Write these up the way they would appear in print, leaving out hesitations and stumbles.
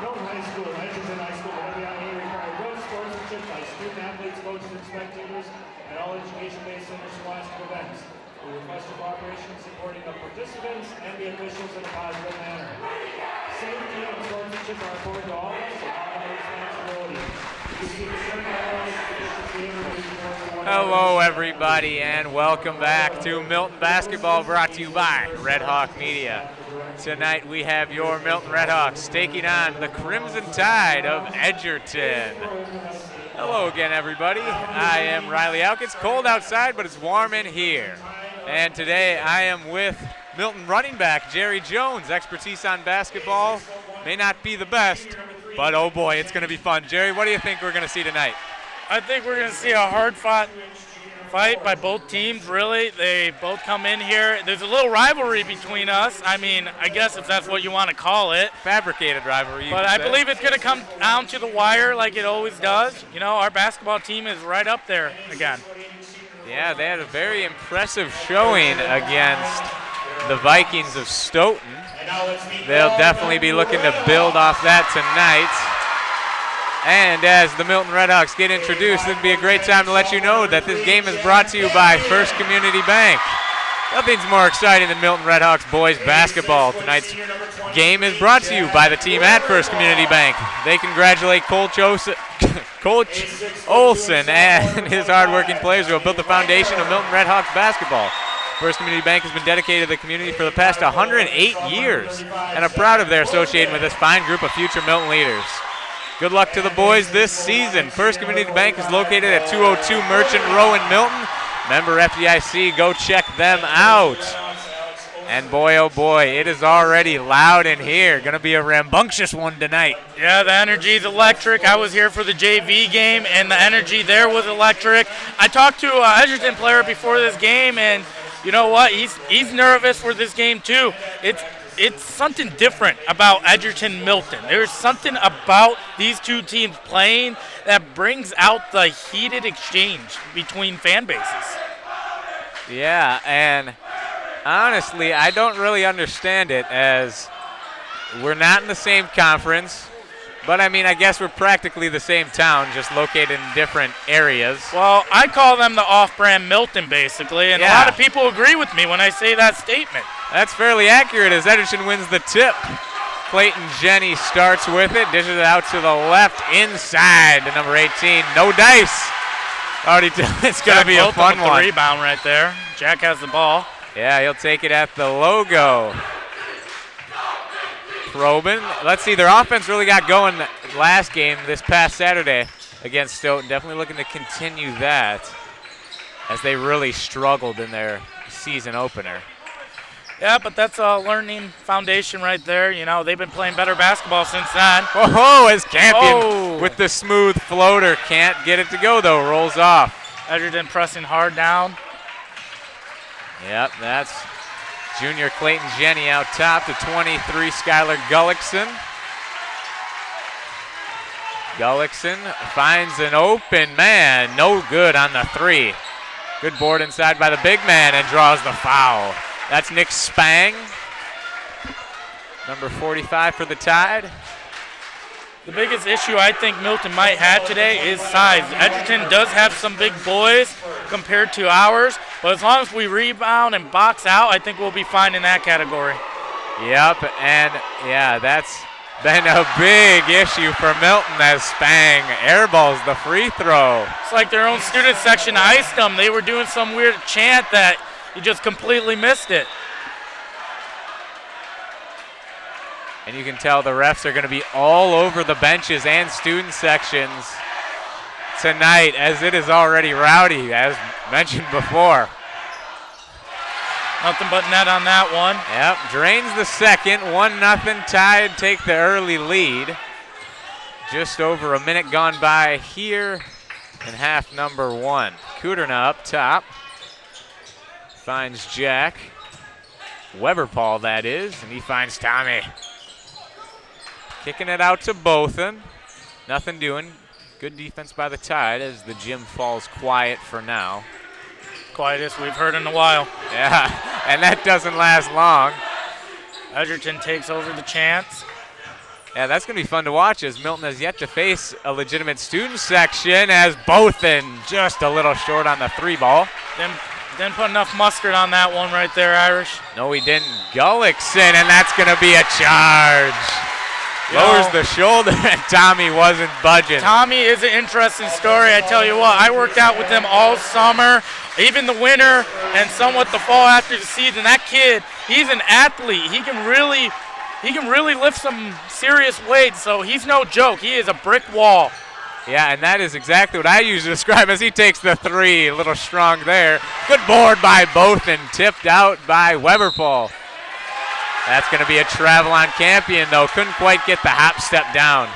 Milton High School and Edgerton High School, WIA require road sportsmanship by student athletes, coaches, and spectators at all education-based interscholastic events. We request your cooperation in supporting the participants and the officials in a positive manner. Safety and sportsmanship are important to all of us and all our responsibilities. Hello, everybody, and welcome back to Milton Basketball, brought to you by Red Hawk Media. Tonight we have your Milton Red Hawks taking on the Crimson Tide of Edgerton. Hello again, everybody. I am Riley Alk. It's cold outside, but it's warm in here. And today I am with Milton running back Jerry Jones. Expertise on basketball may not be the best, but oh boy, it's going to be fun. Jerry, what do you think we're going to see tonight? I think we're going to see a hard-fought fight by both teams, really. They both come in here. There's a little rivalry between us. I mean, I guess if that's what you want to call it. Fabricated rivalry. But I believe it's going to come down to the wire like it always does. You know, our basketball team is right up there again. Yeah, they had a very impressive showing against the Vikings of Stoughton. They'll definitely be looking to build off that tonight. And as the Milton Red Hawks get introduced, it'd be a great time to let you know that this game is brought to you by First Community Bank. Nothing's more exciting than Milton Red Hawks boys basketball. Tonight's game is brought to you by the team at First Community Bank. They congratulate Coach Olson and his hardworking players who have built the foundation of Milton Red Hawks basketball. First Community Bank has been dedicated to the community for the past 108 years and are proud of their association with this fine group of future Milton leaders. Good luck to the boys this season. First Community Bank is located at 202 Merchant Row in Milton. Member FDIC, go check them out. And boy, oh boy, it is already loud in here. Going to be a rambunctious one tonight. Yeah, the energy is electric. I was here for the JV game, and the energy there was electric. I talked to an Edgerton player before this game, and you know what? He's nervous for this game too. It's something different about Edgerton Milton. There's something about these two teams playing that brings out the heated exchange between fan bases. Yeah, and honestly, I don't really understand it, as we're not in the same conference. But, I mean, I guess we're practically the same town, just located in different areas. Well, I call them the off-brand Milton, basically, and a lot of people agree with me when I say that statement. That's fairly accurate as Edgerton wins the tip. Clayton Jenny starts with it, dishes it out to the left, inside to number 18. No dice. Already it's going to be a fun one. The rebound right there. Jack has the ball. Yeah, he'll take it at the logo. Probin. Let's see, their offense really got going last game, this past Saturday against Stoughton. Definitely looking to continue that as they really struggled in their season opener. Yeah, but that's a learning foundation right there. You know, they've been playing better basketball since then. Oh, as Campion with the smooth floater. Can't get it to go, though. Rolls off. Edgerton pressing hard down. Yep, that's junior Clayton Jenny out top to 23, Skylar Gullickson. Gullickson finds an open man. No good on the three. Good board inside by the big man and draws the foul. That's Nick Spang, number 45 for the Tide. The biggest issue I think Milton might have today is size. Edgerton does have some big boys compared to ours, but as long as we rebound and box out, I think we'll be fine in that category. Yep, and yeah, that's been a big issue for Milton as Spang airballs the free throw. It's like their own student section iced them. They were doing some weird chant that he just completely missed it. And you can tell the refs are going to be all over the benches and student sections tonight, as it is already rowdy, as mentioned before. Nothing but net on that one. Yep, drains the second. 1-0 Tide take the early lead. Just over a minute gone by here in half number one. Kuderna up top. Finds Jack. Weber Paul, that is, and he finds Tommy. Kicking it out to Bothan. Nothing doing. Good defense by the Tide as the gym falls quiet for now. Quietest we've heard in a while. Yeah, and that doesn't last long. Edgerton takes over the chance. Yeah, that's going to be fun to watch as Milton has yet to face a legitimate student section as Bothan just a little short on the 3 ball. Didn't put enough mustard on that one right there, Irish. No, he didn't. Gullickson, and that's going to be a charge. Lowers the shoulder, and Tommy wasn't budging. Tommy is an interesting story. I tell you what, I worked out with him all summer, even the winter, and somewhat the fall after the season. That kid, he's an athlete. He can really lift some serious weights, so he's no joke. He is a brick wall. Yeah, and that is exactly what I usually describe as he takes the 3. A little strong there. Good board by Bothan, tipped out by Weberpaul. That's going to be a travel on Campion, though. Couldn't quite get the hop step down.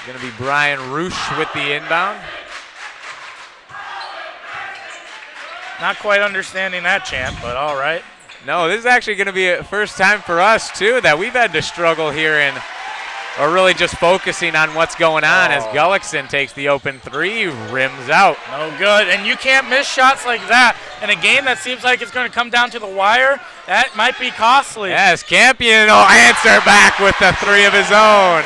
Going to be Brian Roosh with the inbound. Not quite understanding that chant, but all right. No, this is actually going to be a first time for us, too, that we've had to struggle here in, or really just focusing on what's going on as Gullickson takes the open 3, rims out. No good, and you can't miss shots like that in a game that seems like it's going to come down to the wire. That might be costly. Yes, Campion will answer back with the 3 of his own.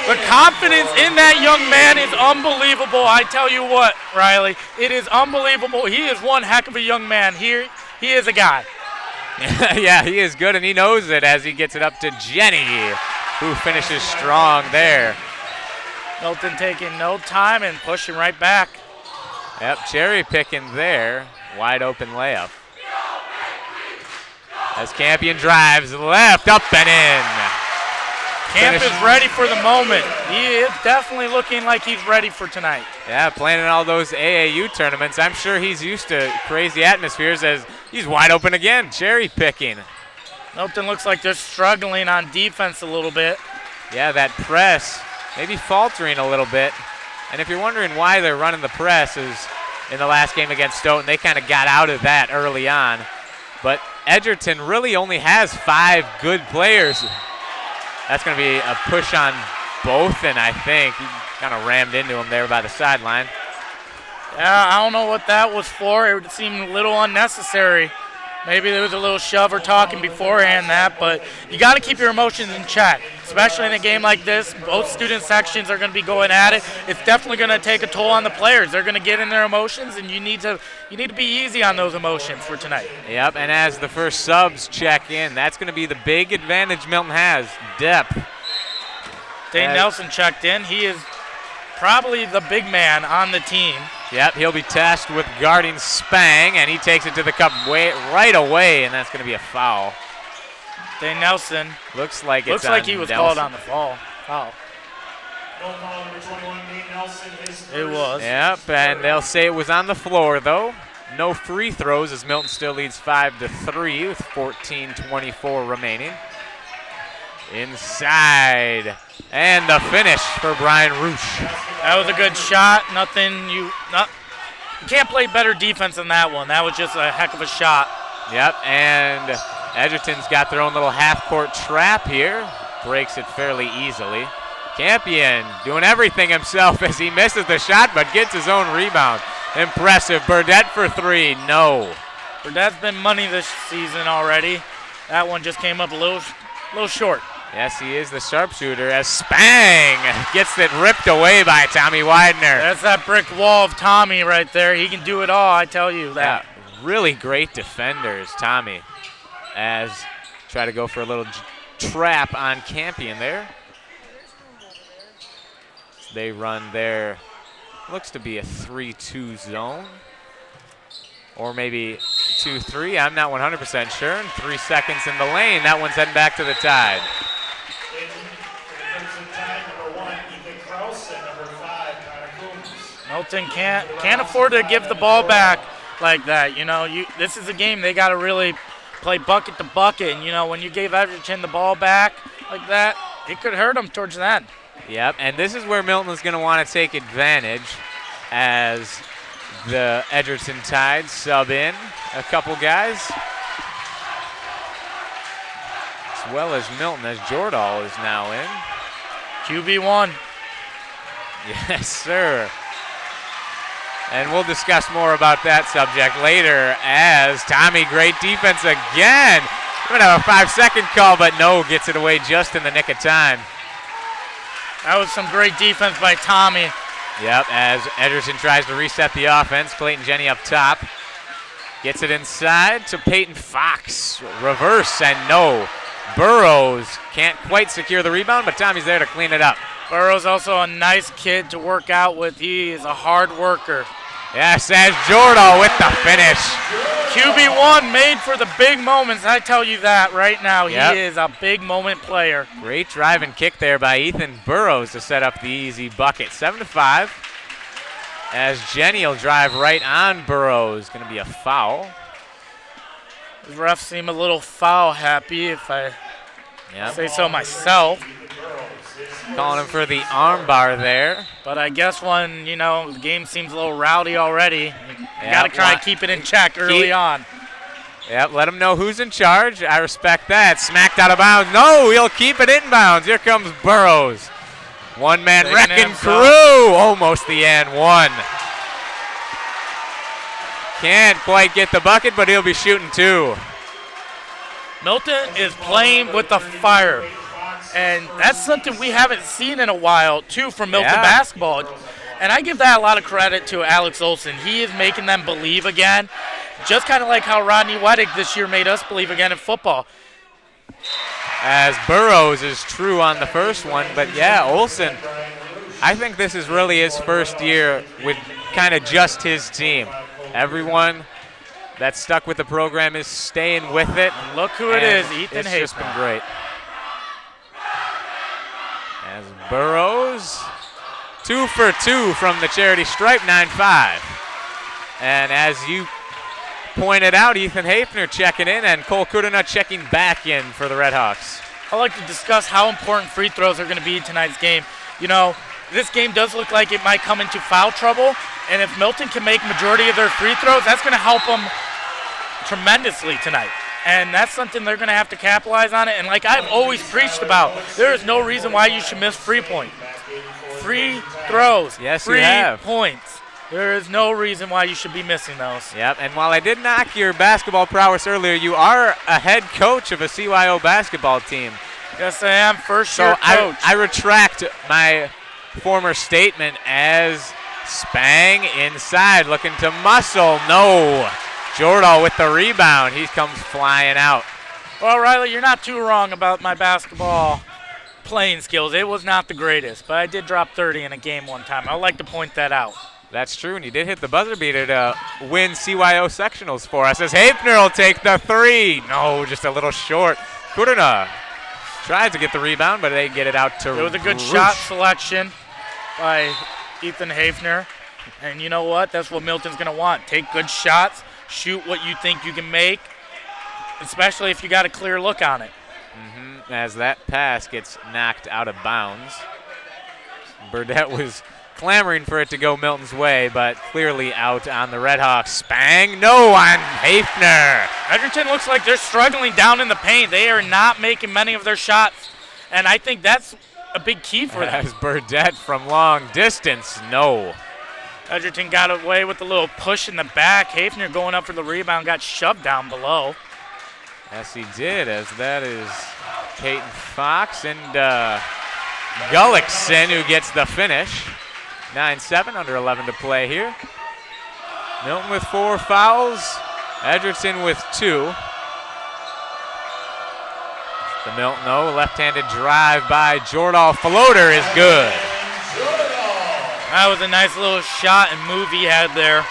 The confidence in that young man is unbelievable. I tell you what, Riley, it is unbelievable. He is one heck of a young man. He is a guy. Yeah, he is good, and he knows it as he gets it up to Jenny, who finishes strong there. Milton taking no time and pushing right back. Yep, cherry picking there. Wide open layup. As Campion drives left, up and in. Camp is ready for the moment. He is definitely looking like he's ready for tonight. Yeah, playing in all those AAU tournaments. I'm sure he's used to crazy atmospheres as he's wide open again, cherry picking. Milton looks like they're struggling on defense a little bit. Yeah, that press maybe faltering a little bit. And if you're wondering why they're running the press is in the last game against Stoughton, they kind of got out of that early on. But Edgerton really only has 5 good players. That's going to be a push on Bothan, I think. He kind of rammed into him there by the sideline. Yeah, I don't know what that was for. It seemed a little unnecessary. Maybe there was a little shove or talking beforehand but you got to keep your emotions in check, especially in a game like this. Both student sections are going to be going at it. It's definitely going to take a toll on the players. They're going to get in their emotions, and you need to be easy on those emotions for tonight. Yep, and as the first subs check in, that's going to be the big advantage Milton has, depth. Dane Nelson checked in. He is probably the big man on the team. Yep, he'll be tasked with guarding Spang, and he takes it to the cup right away, and that's going to be a foul. Dane Nelson. Looks like he was called on the foul. Number 21, Dane Nelson. It was. Yep, and they'll say it was on the floor, though. No free throws as Milton still leads 5-3 with 14:24 remaining. Inside. And the finish for Brian Roosh. That was a good shot. You can't play better defense than that one. That was just a heck of a shot. Yep, and Edgerton's got their own little half-court trap here. Breaks it fairly easily. Campion doing everything himself as he misses the shot but gets his own rebound. Impressive. Burdette for 3. No. Burdette's been money this season already. That one just came up a little short. Yes, he is the sharpshooter as Spang gets it ripped away by Tommy Widener. That's that brick wall of Tommy right there. He can do it all, I tell you that. Yeah, really great defenders, Tommy, as try to go for a little trap on Campion there. They run their, looks to be a 3-2 zone. Or maybe 2-3, I'm not 100% sure. And 3 seconds in the lane, that one's heading back to the Tide. Milton can't afford to give the ball back like that. This is a game they got to really play bucket to bucket. And, when you gave Edgerton the ball back like that, it could hurt them towards the end. Yep, and this is where Milton is going to want to take advantage as the Edgerton Tide sub in a couple guys. As well as Milton, as Jordahl is now in. QB1. Yes, sir. And we'll discuss more about that subject later as Tommy, great defense again. We're going to have a 5-second call, but no, gets it away just in the nick of time. That was some great defense by Tommy. Yep, as Edgerton tries to reset the offense. Clayton Jenny up top. Gets it inside to Peyton Fox. Reverse and no. Burrows can't quite secure the rebound, but Tommy's there to clean it up. Burrows also a nice kid to work out with. He is a hard worker. Yes, as Jordan with the finish. QB1 made for the big moments. I tell you that right now. Yep. He is a big moment player. Great drive and kick there by Ethan Burrows to set up the easy bucket. 7-5. As Jenny will drive right on Burrows. Going to be a foul. The refs seem a little foul happy, if I say so myself. Calling him for the arm bar there. But I guess when, the game seems a little rowdy already, you got to try to keep it in check early on. Yep, let him know who's in charge. I respect that. Smacked out of bounds. No, he'll keep it inbounds. Here comes Burrows. One-man wrecking crew. Almost the and one. Can't quite get the bucket, but he'll be shooting two. Milton is playing with the fire. And that's something we haven't seen in a while, too, from Milton basketball. And I give that a lot of credit to Alex Olson. He is making them believe again, just kind of like how Rodney Weddick this year made us believe again in football. As Burrows is true on the first one, but Olson, I think this is really his first year with kind of just his team. Everyone that's stuck with the program is staying with it. And look who it is, Ethan Hayes. It's just been great. As Burrows, 2 for 2 from the charity stripe, 9-5. And as you pointed out, Ethan Hafner checking in and Cole Kudina checking back in for the Redhawks. I'd like to discuss how important free throws are going to be in tonight's game. This game does look like it might come into foul trouble, and if Milton can make majority of their free throws, that's going to help them tremendously tonight. And that's something they're going to have to capitalize on it. And like I've always preached about, there is no reason why you should miss free points. Free throws, free points. There is no reason why you should be missing those. Yep, and while I did knock your basketball prowess earlier, you are a head coach of a CYO basketball team. Yes, I am. First-year coach. I retract my former statement as Spang inside, looking to muscle. No. Jordan with the rebound. He comes flying out. Well, Riley, you're not too wrong about my basketball playing skills. It was not the greatest, but I did drop 30 in a game one time. I'd like to point that out. That's true, and you did hit the buzzer beater to win CYO sectionals for us. As Hafner will take the three. No, just a little short. Kudina tried to get the rebound, but they get it out to It was a good shot selection by Ethan Hafner. And you know what? That's what Milton's going to want. Take good shots. Shoot what you think you can make, especially if you got a clear look on it. As that pass gets knocked out of bounds. Burdett was clamoring for it to go Milton's way, but clearly out on the Redhawks. Spang, no on Hafner. Edgerton looks like they're struggling down in the paint. They are not making many of their shots, and I think that's a big key for them. As Burdett from long distance, no. Edgerton got away with a little push in the back. Hafner going up for the rebound, got shoved down below. Yes, he did, as that is Peyton Fox and Gullickson who gets the finish. 9-7, under 11 to play here. Milton with 4 fouls, Edgerton with 2. The Milton, though, left-handed drive by Jordan. Floater is good. That was a nice little shot and move he had there.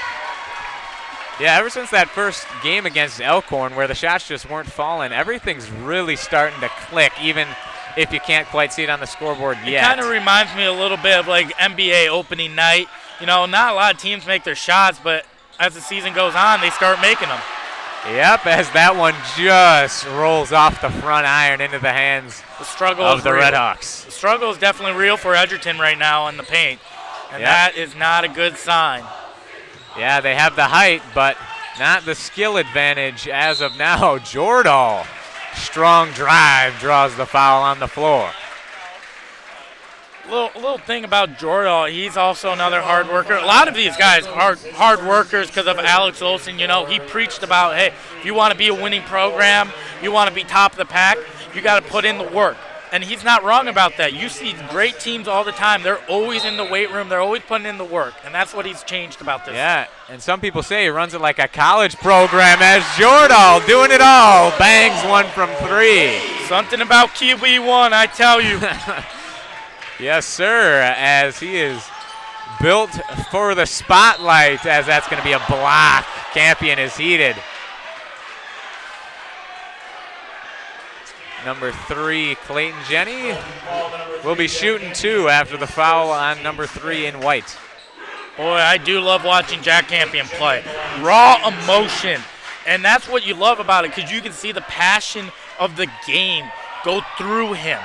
Yeah, ever since that first game against Elkhorn where the shots just weren't falling, everything's really starting to click, even if you can't quite see it on the scoreboard yet. It kind of reminds me a little bit of like NBA opening night. Not a lot of teams make their shots, but as the season goes on, they start making them. Yep, as that one just rolls off the front iron into the hands of the Redhawks. The struggle is definitely real for Edgerton right now in the paint, and that is not a good sign. Yeah, they have the height, but not the skill advantage as of now. Jordan, strong drive, draws the foul on the floor. Little thing about Jordan, he's also another hard worker. A lot of these guys are hard workers because of Alex Olson. You know, he preached about, hey, if you want to be a winning program, you want to be top of the pack, you got to put in the work. And he's not wrong about that. You see great teams all the time. They're always in the weight room. They're always putting in the work. And that's what he's changed about this. Yeah, and some people say he runs it like a college program as Jordan doing it all. Bangs one from 3. Something about QB1, I tell you. Yes, sir, as he is built for the spotlight, as that's going to be a block. Campion is heated. Number 3, Clayton Jenny, will be shooting 2 after the foul on number 3 in white. Boy, I do love watching Jack Campion play. Raw emotion, and that's what you love about it because you can see the passion of the game go through him.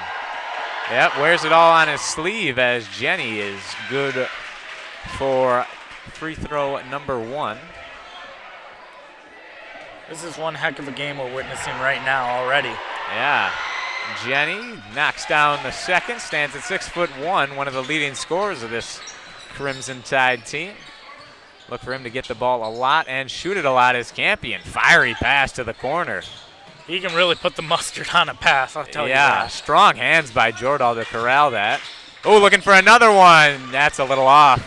Yep, wears it all on his sleeve as Jenny is good for free throw number 1. This is one heck of a game we're witnessing right now already. Yeah, Jenny knocks down the second, stands at 6'1", one of the leading scorers of this Crimson Tide team. Look for him to get the ball a lot and shoot it a lot as Campion. Fiery pass to the corner. He can really put the mustard on a pass, I'll tell you Yeah, that. strong hands by Jordan to corral that. Oh, looking for another one. That's a little off.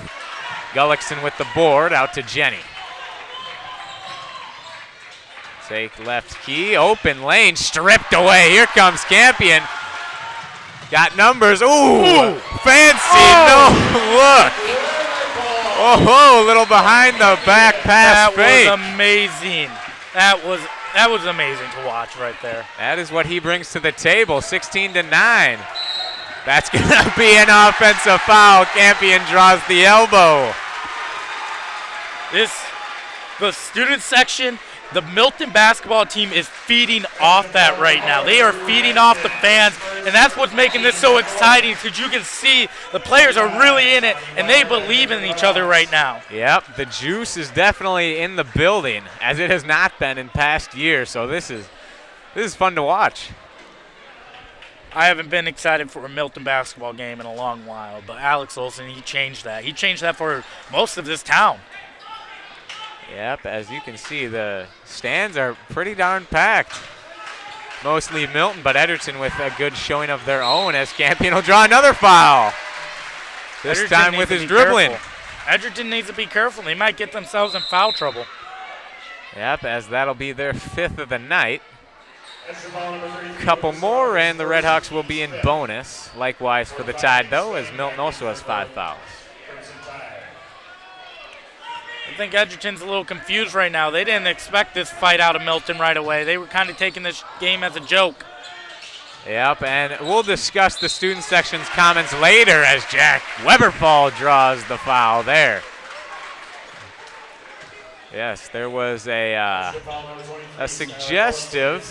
Gullickson with the board out to Jenny. Take left key, open lane, stripped away. Here comes Campion. Got numbers. Ooh, fancy, no look. Oh, a little behind the back pass fake. That was amazing. That was amazing to watch right there. That is what he brings to the table, 16-9. That's going to be an offensive foul. Campion draws the elbow. The student section, the Milton basketball team is feeding off that right now. They are feeding off the fans, and that's what's making this so exciting because you can see the players are really in it, and they believe in each other right now. Yep, the juice is definitely in the building, as it has not been in past years, so this is fun to watch. I haven't been excited for a Milton basketball game in a long while, but Alex Olson, he changed that. He changed that for most of this town. Yep, as you can see, the stands are pretty darn packed. Mostly Milton, but Edgerton with a good showing of their own as Campion will draw another foul. This Edgerton time with needs his to be dribbling. careful. Edgerton needs to be careful. They might get themselves in foul trouble. Yep, as that'll be their 5th of the night. Couple more, and the Redhawks will be in bonus. Likewise for the Tide, though, as Milton also has 5 fouls. I think Edgerton's a little confused right now. They didn't expect this fight out of Milton right away. They were kind of taking this game as a joke. Yep, and we'll discuss the student section's comments later as Jack Weberpaul draws the foul there. Yes, there was a suggestive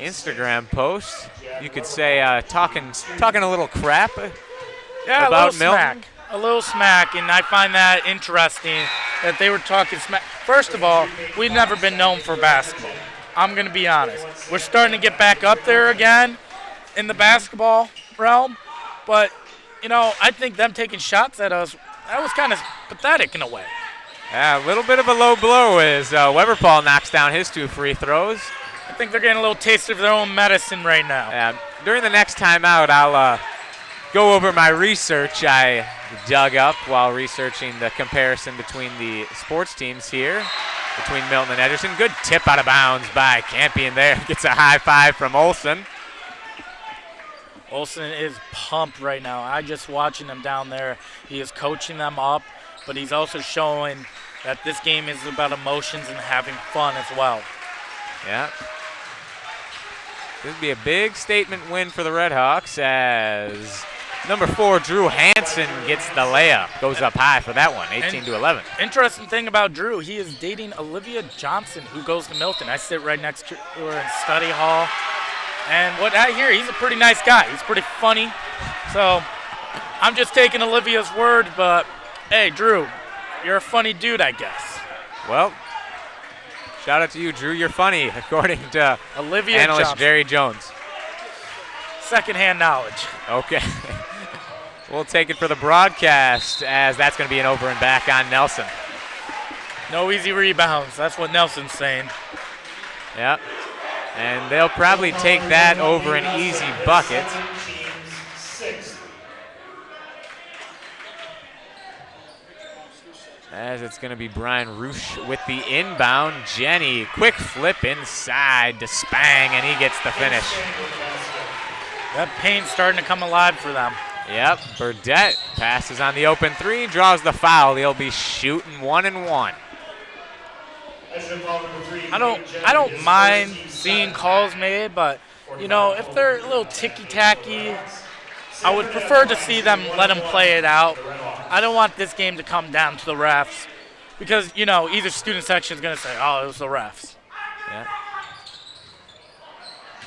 Instagram post. You could say talking a little crap about Milton. A little smack, and I find that interesting that they were talking smack. First of all, we've never been known for basketball. I'm going to be honest. We're starting to get back up there again in the basketball realm, but, you know, I think them taking shots at us, that was kind of pathetic in a way. Yeah, a little bit of a low blow as Weberpaul knocks down his 2 free throws. I think they're getting a little taste of their own medicine right now. During the next timeout, I'll go over my research I dug up while researching the comparison between the sports teams here, between Milton and Edgerton. Good tip out of bounds by Campion there. Gets a high five from Olson. Olson is pumped right now. I just watching him down there. He is coaching them up, but he's also showing that this game is about emotions and having fun as well. Yeah. This would be a big statement win for the Redhawks as number 4, Drew Hansen, gets the layup. Goes up high for that one, 18-11. Interesting thing about Drew, he is dating Olivia Johnson, who goes to Milton. I sit right next to her in study hall. And what I hear, he's a pretty nice guy. He's pretty funny. So I'm just taking Olivia's word, but hey, Drew, you're a funny dude, I guess. Well, shout out to you, Drew. You're funny, according to Olivia analyst Johnson. Jerry Jones. Secondhand knowledge. Okay. We'll take it for the broadcast, as that's going to be an over and back on Nelson. No easy rebounds. That's what Nelson's saying. Yep. And they'll probably take that over an easy bucket. As it's going to be Brian Roosh with the inbound. Jenny, quick flip inside to Spang, and he gets the finish. That paint's starting to come alive for them. Yep, Burdette passes on the open three, draws the foul. He'll be shooting 1 and 1. I don't mind seeing calls made, but you know, if they're a little ticky-tacky, I would prefer to see them let them play it out. I don't want this game to come down to the refs because, you know, either student section is going to say, oh, it was the refs. Yep.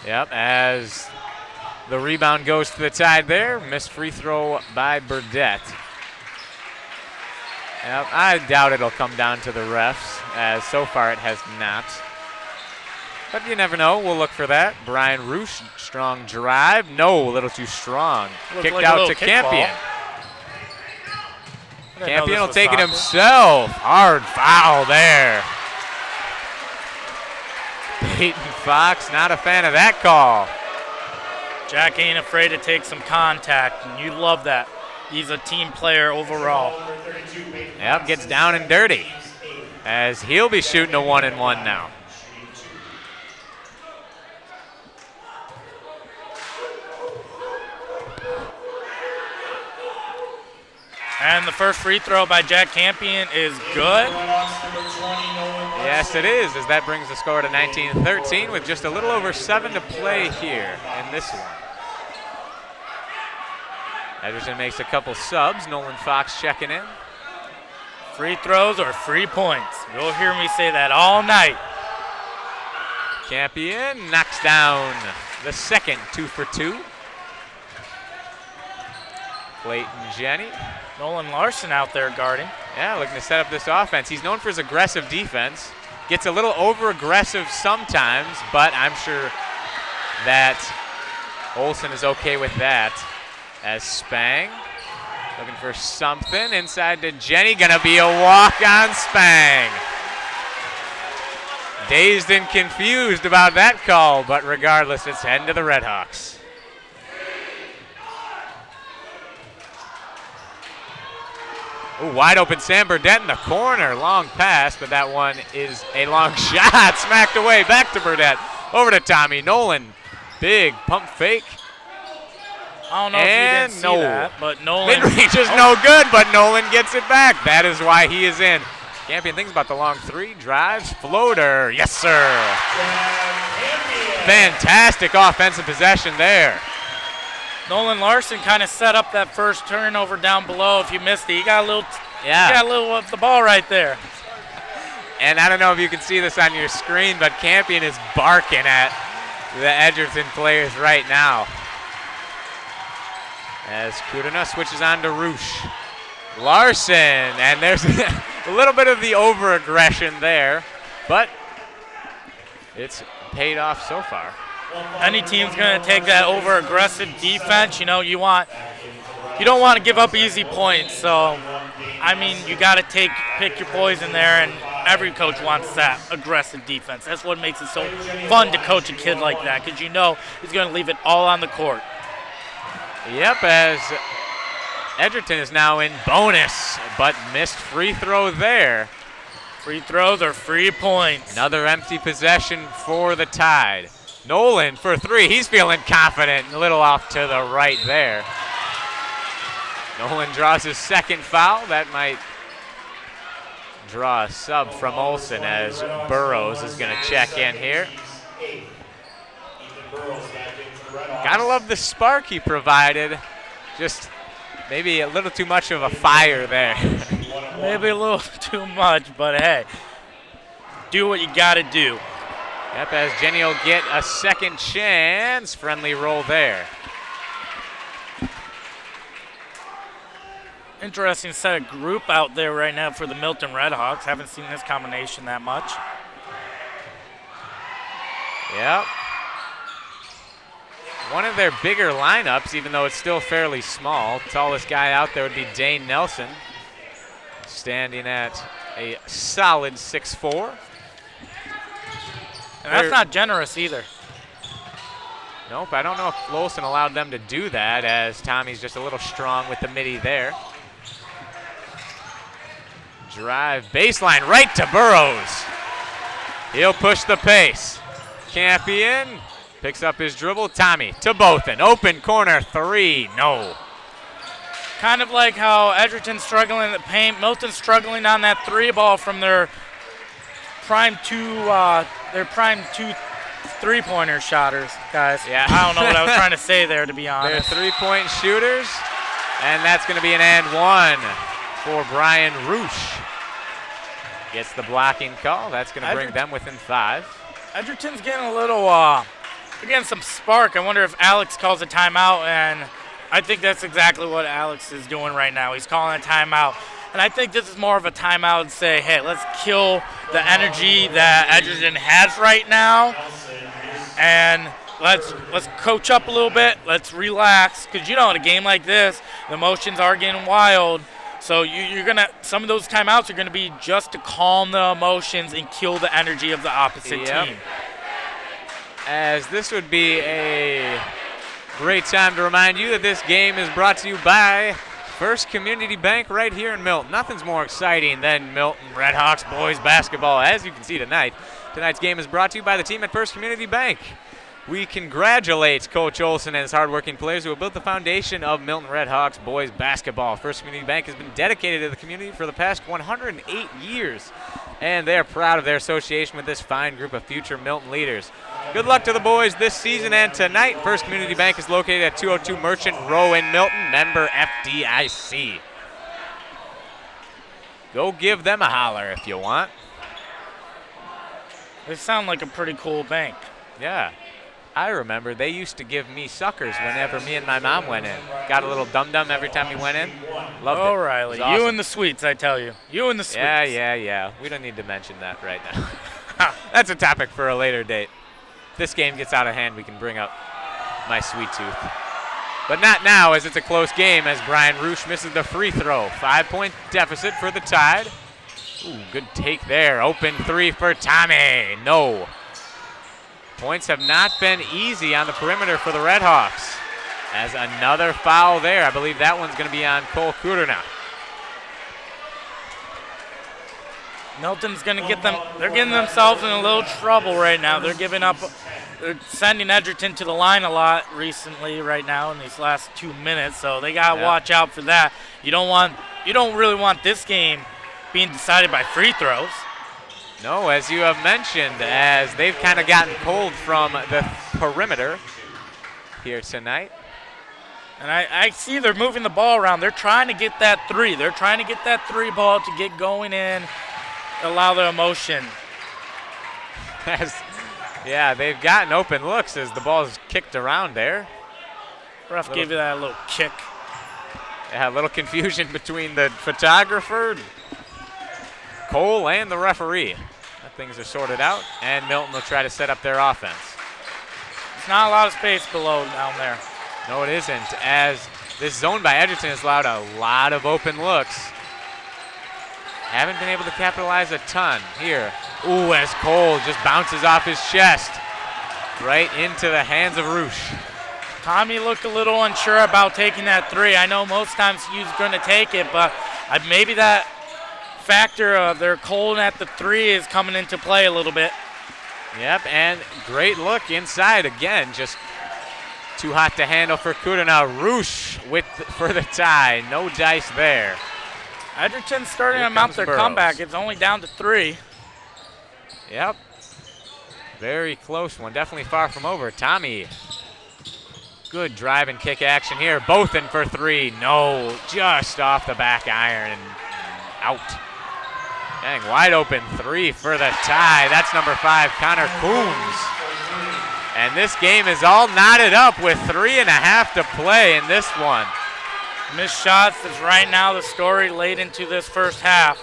Yep, as the rebound goes to the Tide there. Missed free throw by Burdette. Yep, I doubt it'll come down to the refs, as so far it has not. But you never know. We'll look for that. Brian Roosh, strong drive. No, a little too strong. Kicked like out to Campion. Campion will take it himself. Hard foul there. Peyton Fox, not a fan of that call. Jack ain't afraid to take some contact, and you love that. He's a team player overall. Yep, gets down and dirty, as he'll be shooting a 1 and 1 now. And the first free throw by Jack Campion is good. Yes, it is, as that brings the score to 19-13 with just a little over 7 to play here in this one. Edgerton makes a couple subs. Nolan Fox checking in. Free throws or free points. You'll hear me say that all night. Campion knocks down the second 2 for 2. Clayton Jenny. Nolan Larson out there guarding. Yeah, looking to set up this offense. He's known for his aggressive defense. Gets a little over-aggressive sometimes, but I'm sure that Olsen is okay with that. As Spang looking for something inside to Jenny. Gonna be a walk on Spang. Dazed and confused about that call, but regardless, it's heading to the Redhawks. Ooh, wide open Sam Burdette in the corner. Long pass, but that one is a long shot. Smacked away. Back to Burdette. Over to Tommy Nolan. Big pump fake. I don't know if you didn't see that, but Nolan. Mid-range is no good, but Nolan gets it back. That is why he is in. Campion thinks about the long three. Drives. Floater. Yes, sir. Fantastic offensive possession there. Nolan Larson kind of set up that first turnover down below. If you missed it, he got a little, he got a little of the ball right there. And I don't know if you can see this on your screen, but Campion is barking at the Edgerton players right now. As Kudina switches on to Roosh. Larson, and there's a little bit of the over-aggression there, but it's paid off so far. Any team's going to take that over-aggressive defense. You know, you don't want to give up easy points. So, I mean, you got to pick your poison there, and every coach wants that aggressive defense. That's what makes it so fun to coach a kid like that, because you know he's going to leave it all on the court. Yep, as Edgerton is now in bonus, but missed free throw there. Free throws are free points. Another empty possession for the Tide. Nolan for three. He's feeling confident. A little off to the right there. Nolan draws his second foul. That might draw a sub from Olsen, as Burrows is going to check in here. Gotta love the spark he provided. Just maybe a little too much of a fire there. Maybe a little too much, but hey, do what you gotta do. Yep, as Jenny will get a second chance. Friendly roll there. Interesting set of group out there right now for the Milton Redhawks. Haven't seen this combination that much. Yep. one of their bigger lineups, even though it's still fairly small. Tallest guy out there would be Dane Nelson, standing at a solid 6'4". And that's not generous either. Nope, I don't know if Wilson allowed them to do that, as Tommy's just a little strong with the midi there. Drive baseline right to Burrows. He'll push the pace. Campion picks up his dribble. Tommy to Bothan. Open corner three. No. Kind of like how Edgerton's struggling in the paint. Milton's struggling on that three ball from their prime two three-pointer shotters, guys. Yeah. I don't know what I was trying to say there, to be They're honest. three-point shooters, and that's going to be an and one for Brian Roosh. Gets the blocking call. That's going to bring them within 5. Edgerton's getting a little, they're getting some spark. I wonder if Alex calls a timeout, and I think that's exactly what Alex is doing right now. He's calling a timeout. And I think this is more of a timeout and say, hey, let's kill the energy that Edgerton has right now, and let's coach up a little bit. Let's relax, because in a game like this, the emotions are getting wild. So you're gonna, some of those timeouts are gonna be just to calm the emotions and kill the energy of the opposite team. As this would be a great time to remind you that this game is brought to you by First Community Bank right here in Milton. Nothing's more exciting than Milton Redhawks boys basketball. As you can see tonight, tonight's game is brought to you by the team at First Community Bank. We congratulate Coach Olson and his hardworking players who have built the foundation of Milton Redhawks boys basketball. First Community Bank has been dedicated to the community for the past 108 years, and they are proud of their association with this fine group of future Milton leaders. Good luck to the boys this season and tonight. First Community Bank is located at 202 Merchant Row in Milton, member FDIC. Go give them a holler if you want. They sound like a pretty cool bank. Yeah. I remember they used to give me suckers whenever me and my mom went in. Got a little dum-dum every time we went in. Loved it. O'Reilly, Awesome. You and the sweets, I tell you. You and the sweets. Yeah. We don't need to mention that right now. That's a topic for a later date. If this game gets out of hand, we can bring up my sweet tooth. But not now, as it's a close game, as Brian Roosh misses the free throw. 5-point deficit for the Tide. Ooh, good take there. Open three for Tommy. No. Points have not been easy on the perimeter for the Redhawks. As another foul there. I believe that one's going to be on Cole Kuderna. Milton's going to get them. They're getting themselves in a little trouble right now. They're giving up. They're sending Edgerton to the line a lot recently right now in these last 2 minutes, so they got to watch out for that. You don't really want this game being decided by free throws. No, as you have mentioned, as they've kind of gotten cold from the perimeter here tonight. And I see they're moving the ball around. They're trying to get that three. They're trying to get that three ball to get going in, allow the emotion. Yeah, they've gotten open looks as the ball's kicked around there. Ref gave you that little kick. Yeah, a little confusion between the photographer, Cole, and the referee. Things are sorted out, and Milton will try to set up their offense. It's not a lot of space below down there. No, it isn't, as this zone by Edgerton has allowed a lot of open looks. Haven't been able to capitalize a ton here. Ooh, as Cole just bounces off his chest right into the hands of Roosh. Tommy looked a little unsure about taking that three. I know most times he's going to take it, but maybe that factor of their cold at the three is coming into play a little bit. Yep, and great look inside again. Just too hot to handle for Kudina. Roosh for the tie. No dice there. Edgerton's starting to mount their comeback. It's only down to 3. Yep. Very close one. Definitely far from over. Tommy. Good drive and kick action here. Both in for 3. No. Just off the back iron and out. Dang, wide open 3 for the tie. That's number 5, Connor Coombs. And this game is all knotted up with 3.5 to play in this one. Missed shots is right now the story late into this first half.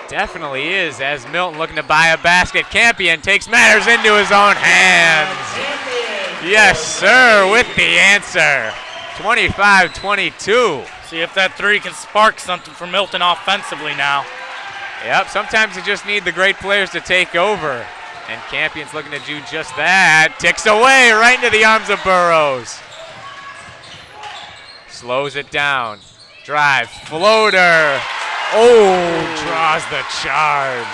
Definitely is, as Milton looking to buy a basket. Campion takes matters into his own hands. Yes, sir, with the answer. 25-22. See if that three can spark something for Milton offensively now. Yep, sometimes you just need the great players to take over. And Campion's looking to do just that. Ticks away right into the arms of Burrows. Slows it down. Drive, floater. Oh, draws the charge.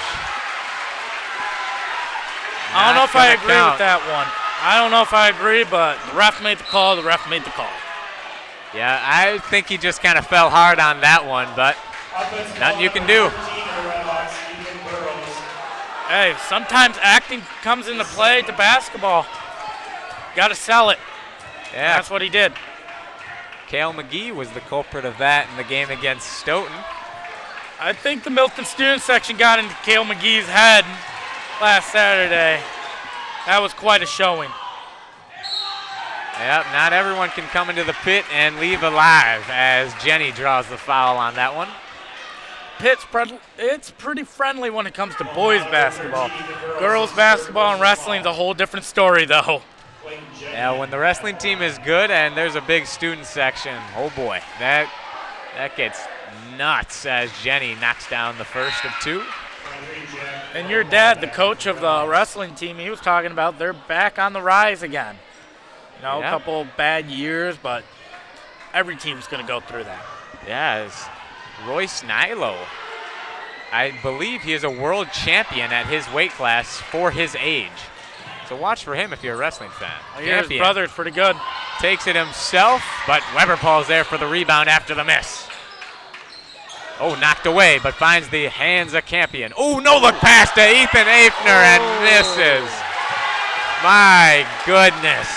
I don't know if I agree with that one. I don't know if I agree, but the ref made the call. The ref made the call. Yeah, I think he just kind of fell hard on that one, but nothing you can do. Hey, sometimes acting comes into play to basketball. Got to sell it. Yeah, that's what he did. Cale McGee was the culprit of that in the game against Stoughton. I think the Milton student section got into Cale McGee's head last Saturday. That was quite a showing. Yep, not everyone can come into the pit and leave alive as Jenny draws the foul on that one. It's pretty friendly when it comes to boys basketball. Girls basketball and wrestling is a whole different story, though. Yeah, when the wrestling team is good and there's a big student section, oh boy, that gets nuts as Jenny knocks down the first of two. And your dad, the coach of the wrestling team, he was talking about they're back on the rise again. You know, yeah. A couple bad years, but every team's going to go through that. Yeah, Royce Nilo, I believe he is a world champion at his weight class for his age. So watch for him if you're a wrestling fan. I hear his brother's pretty good. Takes it himself, but Weber Paul's there for the rebound after the miss. Oh, knocked away, but finds the hands of Campion. Oh, no-look pass to Ethan Afner and misses. My goodness.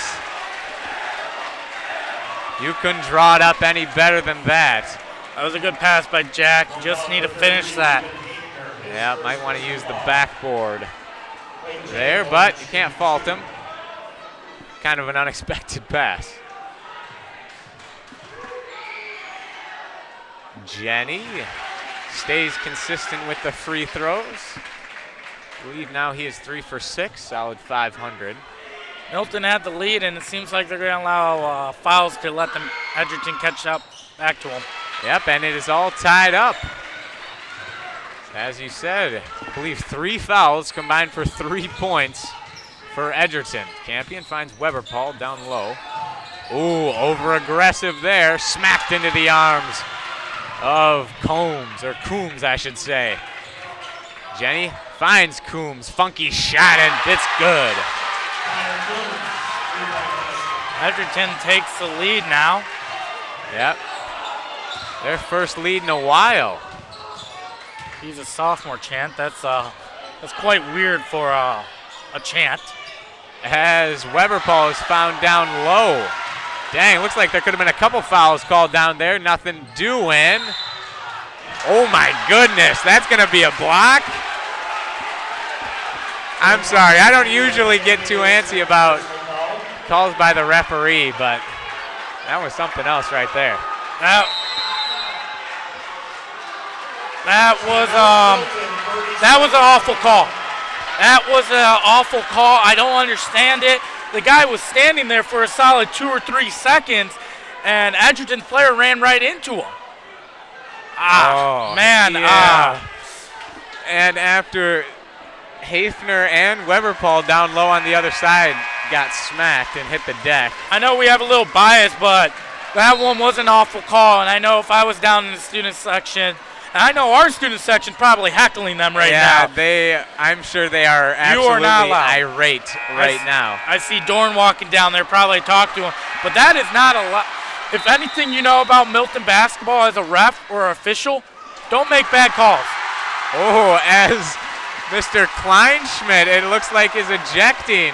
You couldn't draw it up any better than that. That was a good pass by Jack. You just need to finish that. Yeah, might want to use the backboard there, but you can't fault him. Kind of an unexpected pass. Jenny stays consistent with the free throws. I believe now he is 3 for 6, solid 500. Milton had the lead, and it seems like they're going to allow fouls to let them Edgerton catch up back to him. Yep, and it is all tied up. As you said, I believe 3 fouls combined for 3 points for Edgerton. Campion finds Weber Paul down low. Ooh, over-aggressive there. Smacked into the arms of Coombs, I should say. Jenny finds Coombs. Funky shot, and it's good. Edgerton takes the lead now. Yep. Their first lead in a while. He's a sophomore, chant. That's quite weird for a chant. As Weber Paul is found down low. Dang, looks like there could have been a couple fouls called down there. Nothing doing. Oh my goodness, that's gonna be a block. I'm sorry, I don't usually get too antsy about calls by the referee, but that was something else right there. That was an awful call. That was an awful call. I don't understand it. The guy was standing there for a solid 2 or 3 seconds, and Edgerton player ran right into him. And after Hafner and Weber Paul down low on the other side got smacked and hit the deck. I know we have a little bias, but that one was an awful call, and I know if I was down in the student section, and I know our student section probably heckling them right now. Yeah, I'm sure they are absolutely irate right now. I see Dorn walking down there, probably talk to him, but that is not a lot. If anything you know about Milton basketball as a ref or official, don't make bad calls. Oh, as Mr. Kleinschmidt, it looks like, is ejecting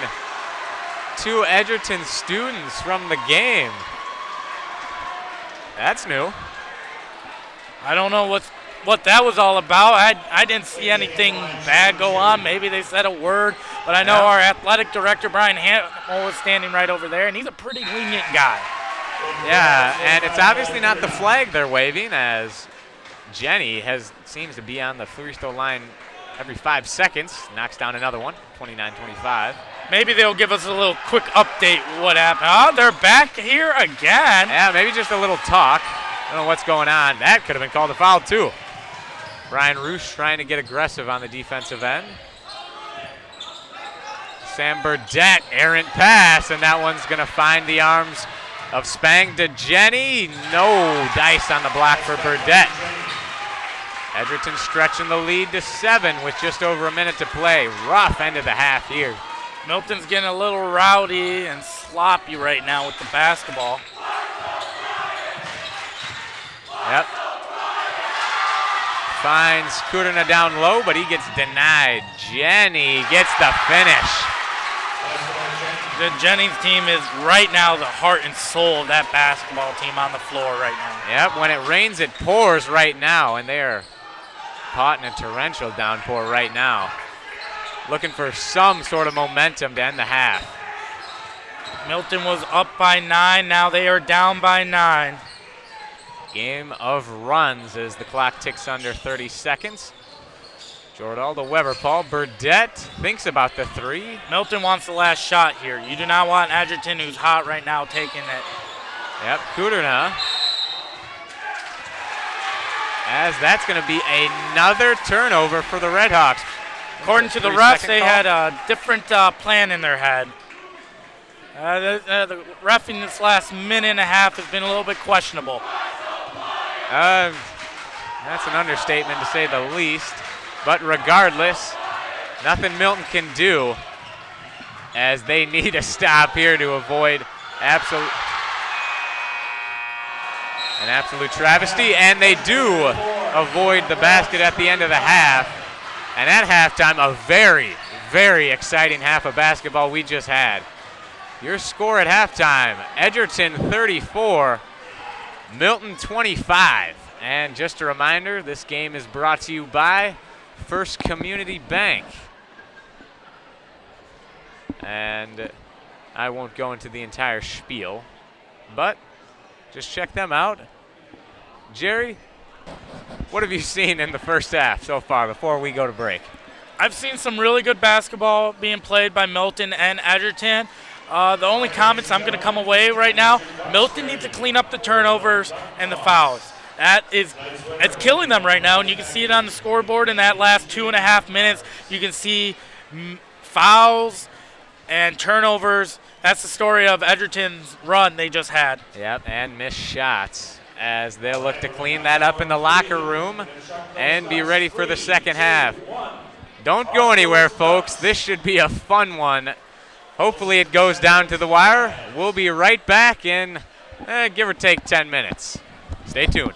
2 Edgerton students from the game. That's new. I don't know what that was all about. I didn't see anything bad go on. Maybe they said a word, but I know our athletic director, Brian Hansen, was standing right over there, and he's a pretty lenient guy. Yeah, and it's obviously not the flag they're waving, as Jenny seems to be on the free throw line every 5 seconds. Knocks down another one, 29-25. Maybe they'll give us a little quick update what happened. Oh, they're back here again. Yeah, maybe just a little talk. I don't know what's going on. That could have been called a foul, too. Brian Roosh trying to get aggressive on the defensive end. Sam Burdett, errant pass, and that one's going to find the arms of Spang to Jenny. No dice on the block for Burdett. Edgerton stretching the lead to 7 with just over a minute to play. Rough end of the half here. Milton's getting a little rowdy and sloppy right now with the basketball. Yep. Finds Kudrna down low, but he gets denied. Jenny gets the finish. The Jennings team is right now the heart and soul of that basketball team on the floor right now. Yep, when it rains, it pours right now, and they're caught in a torrential downpour right now. Looking for some sort of momentum to end the half. Milton was up by 9. Now they are down by 9. Game of runs as the clock ticks under 30 seconds. Jordan to Weber. Paul Burdett thinks about the 3. Milton wants the last shot here. You do not want Edgerton, who's hot right now, taking it. Yep, Kudrna. As that's going to be another turnover for the Redhawks. According to the refs, they had a different plan in their head. The ref in this last minute and a half has been a little bit questionable. That's an understatement to say the least. But regardless, nothing Milton can do as they need a stop here to avoid an absolute travesty. And they do avoid the basket at the end of the half. And at halftime, a very, very exciting half of basketball we just had. Your score at halftime, Edgerton 34, Milton 25. And just a reminder, this game is brought to you by First Community Bank. And I won't go into the entire spiel, but just check them out. Jerry, what have you seen in the first half so far before we go to break? I've seen some really good basketball being played by Milton and Edgerton. The only comments I'm going to come away right now, Milton needs to clean up the turnovers and the fouls. It's killing them right now, and you can see it on the scoreboard in that last 2.5 minutes. You can see fouls and turnovers. That's the story of Edgerton's run they just had. Yep, and missed shots as they'll look to clean that up in the locker room and be ready for the second half. Don't go anywhere, folks. This should be a fun one. Hopefully it goes down to the wire. We'll be right back in give or take 10 minutes. Stay tuned.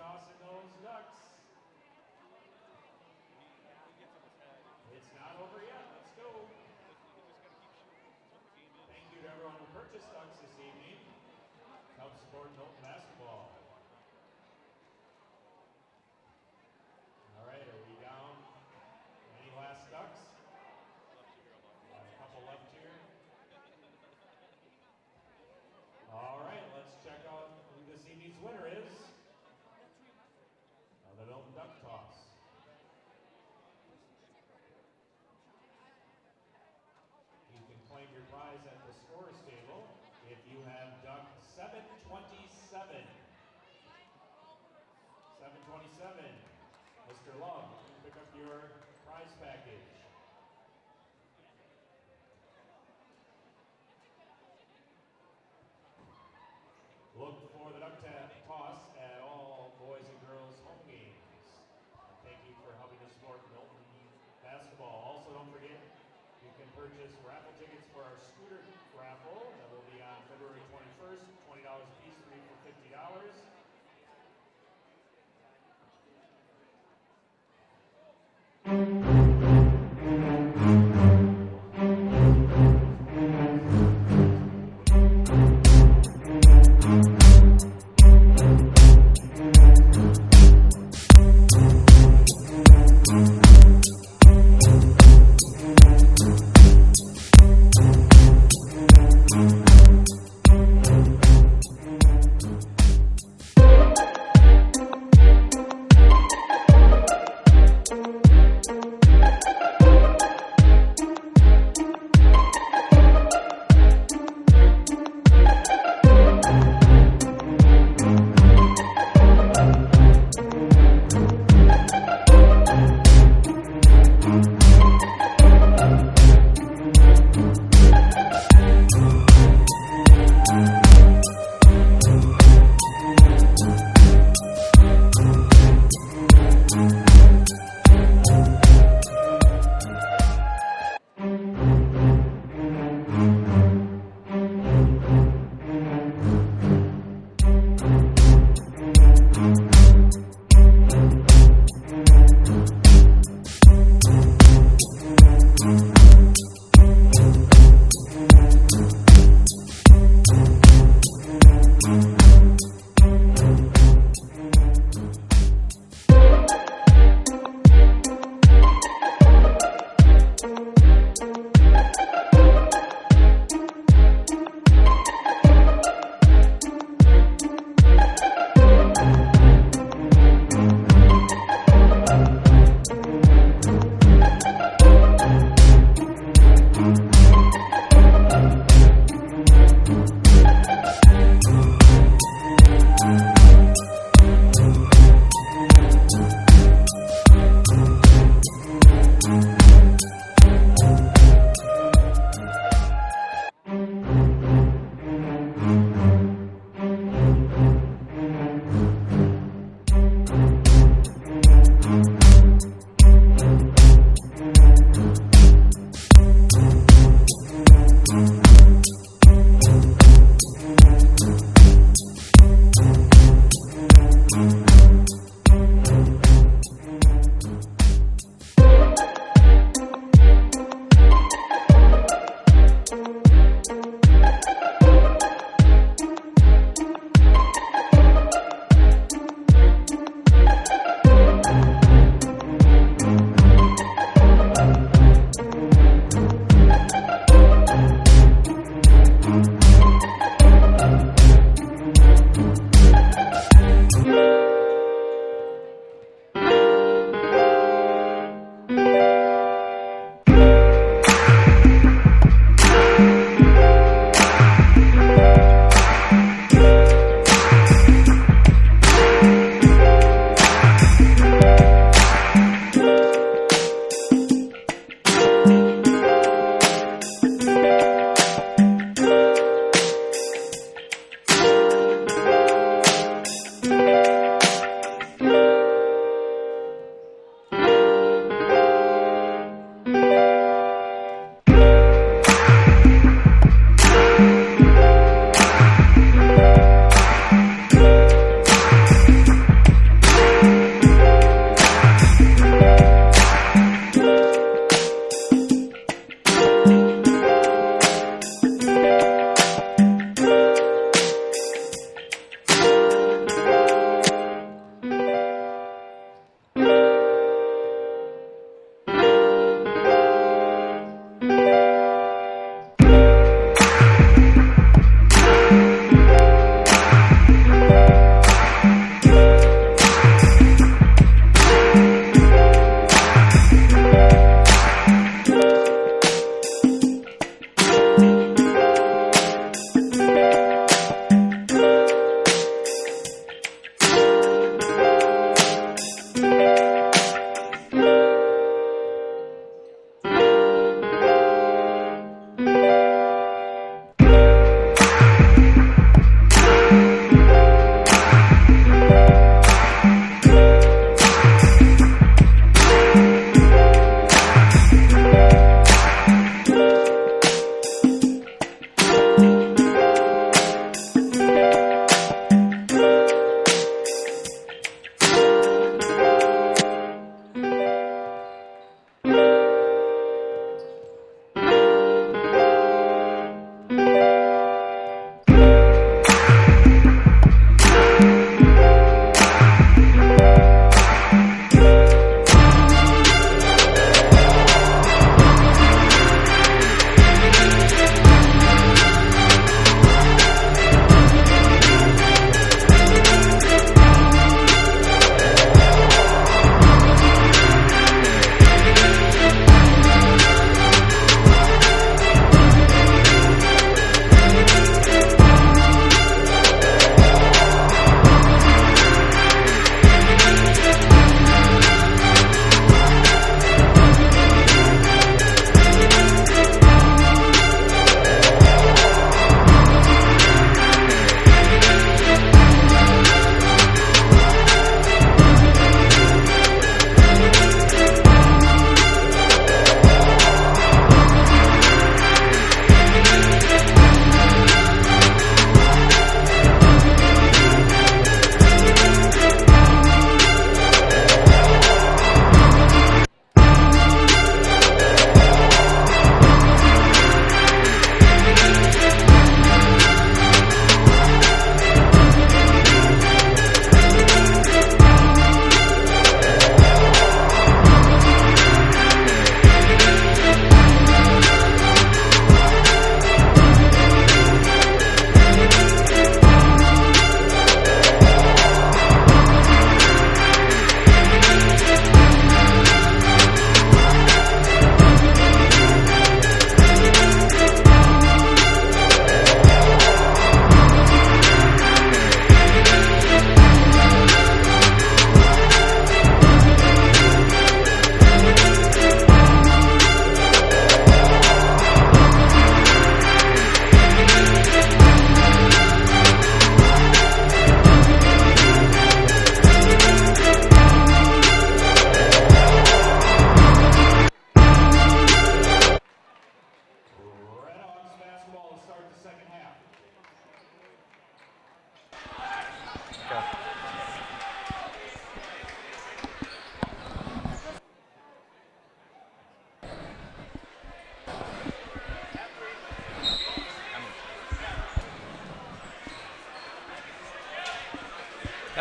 Tossing those ducks. It's not over yet. Let's go. Thank you to everyone who purchased ducks this evening. Help support Milton basketball. All right, are we down? Any last ducks? Got a couple left here. All right, let's check out who this evening's winner is. The Milton Duck Toss. You can claim your prize at the scorer's table if you have duck 727. 727. Mr. Love, you can pick up your prize package. Look for the duck toss at all boys and girls home games. Thank you for helping us support Milton basketball. Also, don't forget, you can purchase raffle tickets for our scooter raffle that will be on February 21st, $20 a piece, 3 for $50.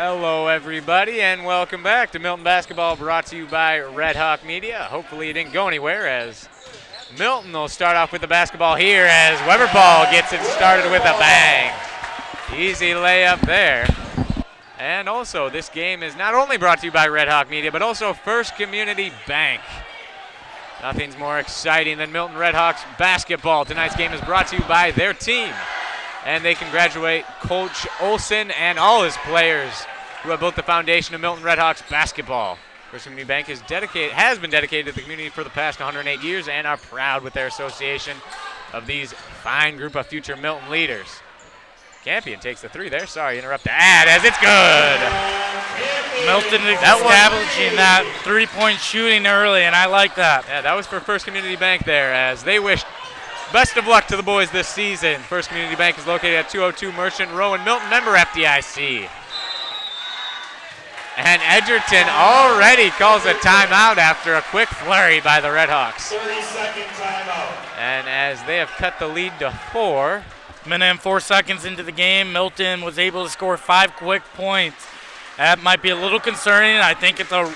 Hello, everybody, and welcome back to Milton Basketball, brought to you by Red Hawk Media. Hopefully it didn't go anywhere, as Milton will start off with the basketball here as Weber Ball gets it started with a bang. Easy layup there. And also, this game is not only brought to you by Red Hawk Media, but also First Community Bank. Nothing's more exciting than Milton Red Hawks basketball. Tonight's game is brought to you by their team. And they congratulate Coach Olson and all his players who have built the foundation of Milton Red Hawks basketball. First Community Bank has been dedicated to the community for the past 108 years and are proud with their association of these fine group of future Milton leaders. Campion takes the three there. Sorry, interrupt the ad as it's good. Milton establishing that three-point shooting early, and I like that. Yeah, that was for First Community Bank there, as they wished best of luck to the boys this season. First Community Bank is located at 202 Merchant Row in Milton, member FDIC. And Edgerton already calls a timeout after a quick flurry by the Red Hawks. 30-second timeout. And as they have cut the lead to 4. Minute and 4 seconds into the game, Milton was able to score 5 quick points. That might be a little concerning. I think it's a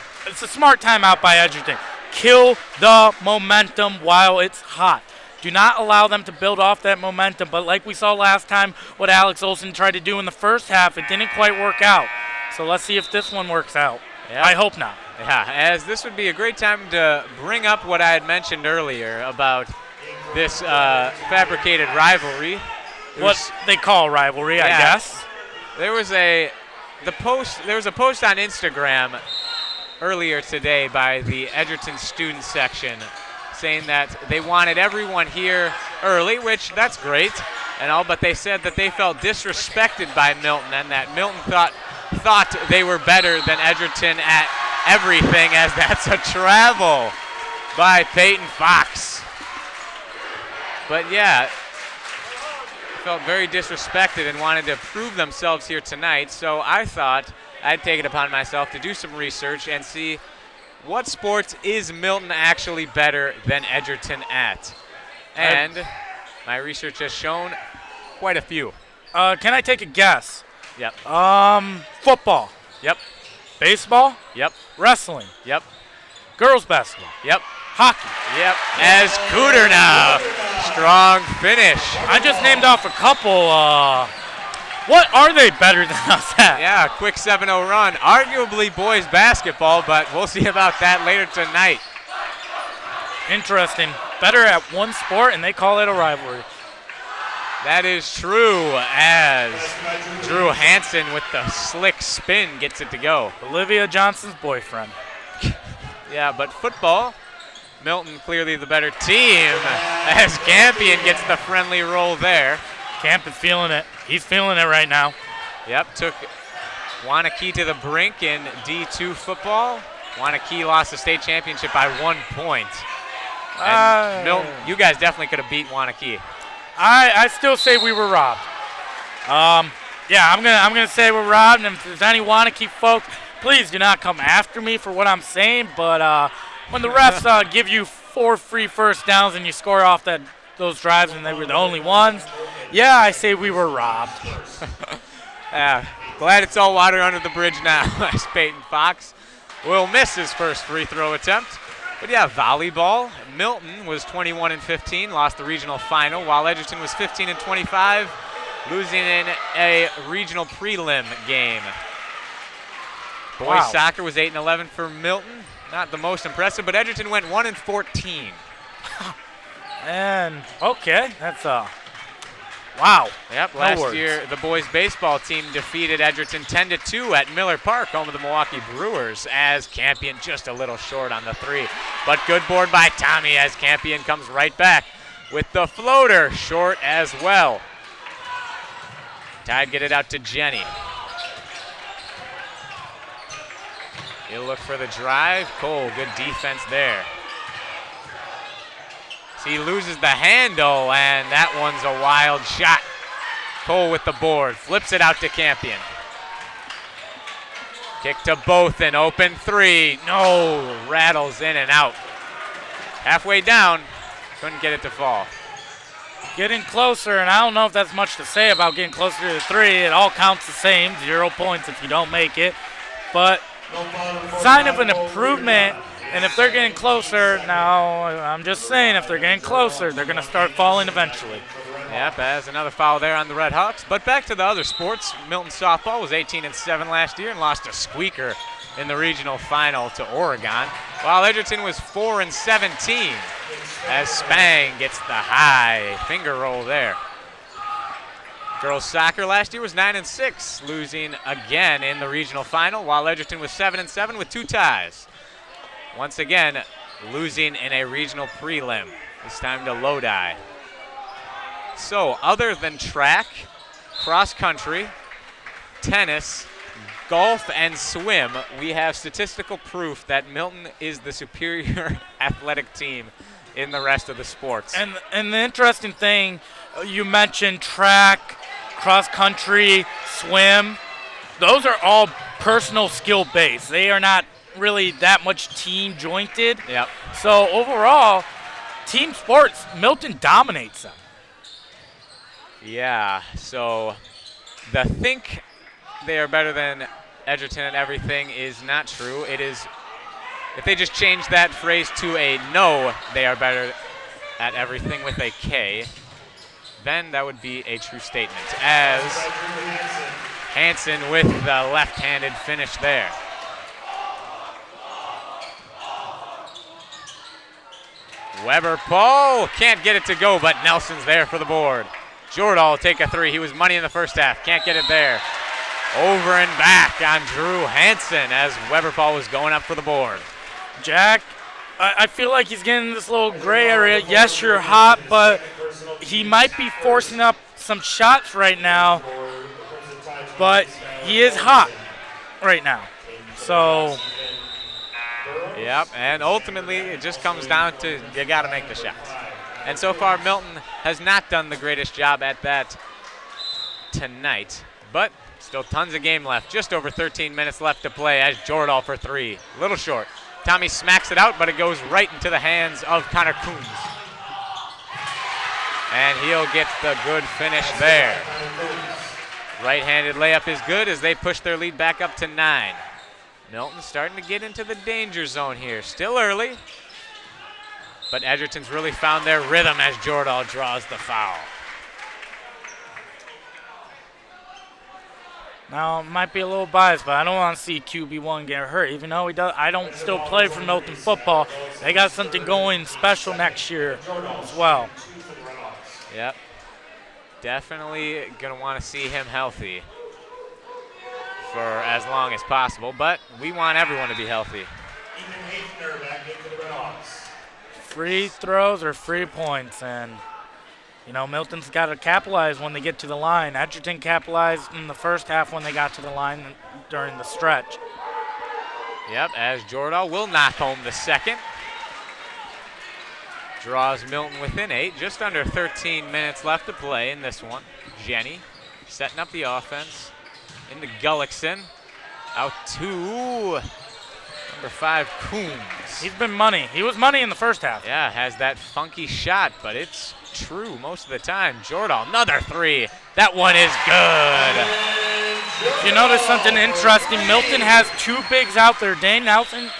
smart timeout by Edgerton. Kill the momentum while it's hot. Do not allow them to build off that momentum. But like we saw last time, what Alex Olson tried to do in the first half, it didn't quite work out. So let's see if this one works out. Yep. I hope not. Yeah, as this would be a great time to bring up what I had mentioned earlier about this fabricated rivalry. What they call rivalry, I guess. There was a post on Instagram earlier today by the Edgerton student section saying that they wanted everyone here early, which that's great and all, but they said that they felt disrespected by Milton and that Milton thought they were better than Edgerton at everything, as that's a travel by Peyton Fox. But yeah, felt very disrespected and wanted to prove themselves here tonight, so I thought I'd take it upon myself to do some research and see what sports is Milton actually better than Edgerton at. And my research has shown quite a few. Can I take a guess? Yep. Football. Yep. Baseball. Yep. Wrestling. Yep. Girls basketball. Yep. Hockey. Yep. As Cooter now. Strong finish. I just named off a couple. What are they better than us at? Yeah, quick 7-0 run. Arguably boys basketball, but we'll see about that later tonight. Interesting. Better at one sport, and they call it a rivalry. That is true, as Drew Hansen with the slick spin gets it to go. Olivia Johnson's boyfriend. Yeah, but football, Milton clearly the better team, as Campion gets the friendly roll there. Camp is feeling it. He's feeling it right now. Yep, took Wanakee to the brink in D2 football. Wanakee lost the state championship by 1 point. And Milton, you guys definitely could have beat Wanakee. I still say we were robbed. Yeah, I'm gonna say we're robbed. And if there's any Wanakee folks, please do not come after me for what I'm saying. But when the refs give you 4 free first downs and you score off those drives and they were the only ones, yeah, I say we were robbed. Glad it's all water under the bridge now, as Peyton Fox will miss his first free throw attempt. But yeah, volleyball. Milton was 21-15, lost the regional final, while Edgerton was 15-25, losing in a regional prelim game. Boys soccer was 8-11 for Milton. Not the most impressive, but Edgerton went 1-14. And okay, that's wow. Yep, last year the boys baseball team defeated Edgerton 10-2 at Miller Park, home of the Milwaukee Brewers, as Campion just a little short on the 3. But good board by Tommy, as Campion comes right back with the floater, short as well. Tide get it out to Jenny. He'll look for the drive. Cole, good defense there. He loses the handle, and that one's a wild shot. Cole with the board, flips it out to Campion. Kick to both, an open 3. No, rattles in and out. Halfway down, couldn't get it to fall. Getting closer, and I don't know if that's much to say about getting closer to the 3. It all counts the same, 0 points if you don't make it. But sign of an improvement, and if they're getting closer, now I'm just saying if they're getting closer, they're going to start falling eventually. Yep, as another foul there on the Red Hawks. But back to the other sports. Milton softball was 18-7 last year and lost a squeaker in the regional final to Oregon, while Edgerton was 4-17 as Spang gets the high finger roll there. Girls soccer last year was 9-6, losing again in the regional final, while Edgerton was 7-7 with 2 ties. Once again, losing in a regional prelim, this time to Lodi. So, other than track, cross country, tennis, golf, and swim, we have statistical proof that Milton is the superior athletic team in the rest of the sports. And the interesting thing, you mentioned track, cross country, swim. Those are all personal skill based. They are not really that much team jointed. Yep. So overall, team sports, Milton dominates them. Yeah, so the think they are better than Edgerton at everything is not true. It is, if they just change that phrase to a no, they are better at everything with a K, then that would be a true statement. As Hansen with the left-handed finish there. Weber Paul can't get it to go, but Nelson's there for the board. Jordahl will take a 3. He was money in the first half. Can't get it there. Over and back on Drew Hansen as Weber Paul was going up for the board. Jack, I feel like he's getting this little gray area. Yes, you're hot, but he might be forcing up some shots right now. But he is hot right now. So. Yep, and ultimately it just comes down to you got to make the shots. And so far, Milton has not done the greatest job at that tonight. But still tons of game left. Just over 13 minutes left to play as Jordahl for 3. A little short. Tommy smacks it out, but it goes right into the hands of Connor Coombs. And he'll get the good finish there. Right-handed layup is good as they push their lead back up to 9. Milton starting to get into the danger zone here. Still early. But Edgerton's really found their rhythm as Jordahl draws the foul. Now, it might be a little biased, but I don't want to see QB1 get hurt. Even though I don't still play for Milton football, they got something going special next year as well. Yep. Definitely going to want to see him healthy for as long as possible, but we want everyone to be healthy. Free throws or free points, and you know, Milton's got to capitalize when they get to the line. Edgerton capitalized in the first half when they got to the line during the stretch. Yep, as Jordahl will knock home the second. Draws Milton within 8, just under 13 minutes left to play in this one. Jenny setting up the offense into Gullickson. Out to number 5, Coombs. He's been money. He was money in the first half. Yeah, has that funky shot, but it's true most of the time. Jordahl, another 3. That one is good. If you notice something interesting, Milton has 2 bigs out there. Dane Nelson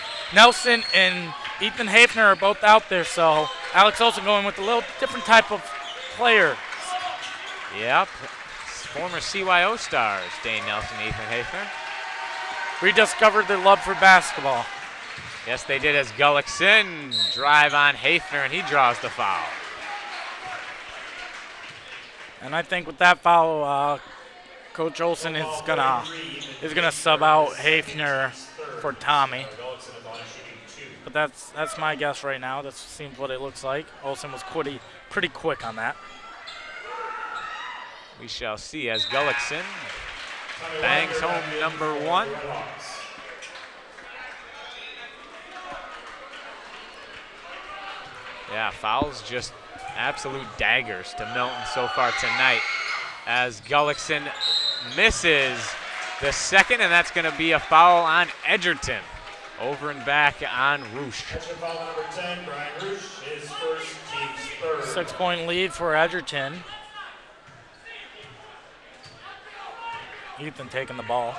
and Ethan Hafner are both out there, so Alex Olson going with a little different type of player. Yep, former CYO stars, Dane Nelson, Ethan Hafner. Rediscovered their love for basketball. Yes, they did as Gullickson drive on Hafner, and he draws the foul. And I think with that foul, Coach Olson is gonna sub out Hafner for Tommy. But that's my guess right now. That seems what it looks like. Olson was pretty quick on that. We shall see as Gullickson bangs home number 1. Yeah, fouls just absolute daggers to Milton so far tonight as Gullickson misses the second, and that's going to be a foul on Edgerton. Over and back on Roosh. Extra foul number 10, Brian Roosh, his first, team's third. 6-point lead for Edgerton. Ethan taking the ball.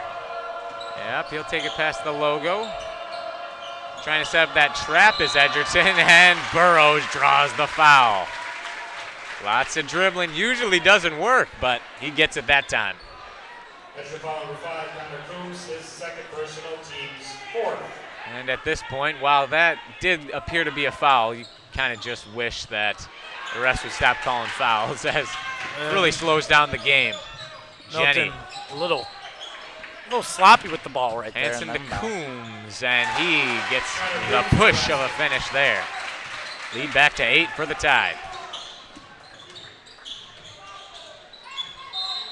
Yep, he'll take it past the logo. Trying to set up that trap is Edgerton, and Burrows draws the foul. Lots of dribbling, usually doesn't work, but he gets it that time. Extra foul number 5, Connor Coombs, his second personal, team's fourth. And at this point, while that did appear to be a foul, you kind of just wish that the refs would stop calling fouls, as it really slows down the game. Jenny. Milton, a little sloppy with the ball right there. Hansen to Coombs, and he gets the push of a finish there. Lead back to 8 for the Tide.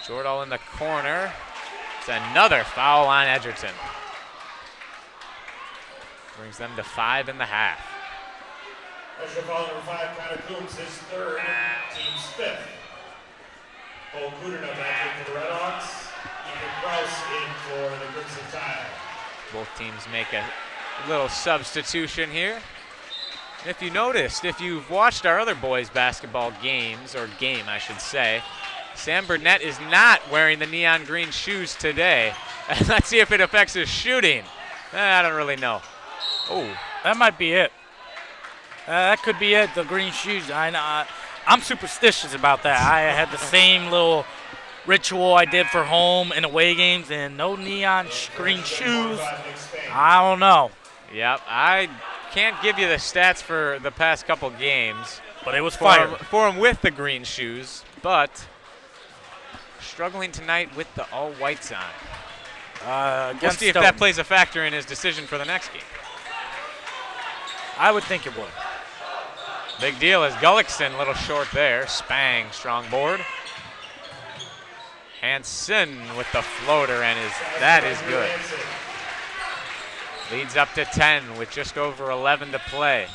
Jordahl in the corner. It's another foul on Edgerton. Brings them to 5.5. Extra foul number 5, Connor Coombs, his third, team's fifth. Cole Kuderna back in for the Redhawks. Ethan Kraus in for the Crimson Tide. Both teams make a little substitution here. If you noticed, if you've watched our other boys basketball games, or game I should say, Sam Burnett is not wearing the neon green shoes today. Let's see if it affects his shooting. I don't really know. Oh, that might be it. That could be it, the green shoes. I'm superstitious about that. I had the same little ritual I did for home and away games, and no neon green shoes. I don't know. Yep, I can't give you the stats for the past couple games. But it was fire. For him with the green shoes, but struggling tonight with the all whites on. We'll see if that plays a factor in his decision for the next game. I would think it would. Big deal is Gullickson, a little short there. Spang, strong board. Hansen with the floater, and that is good. Leads up to 10 with just over 11 to play.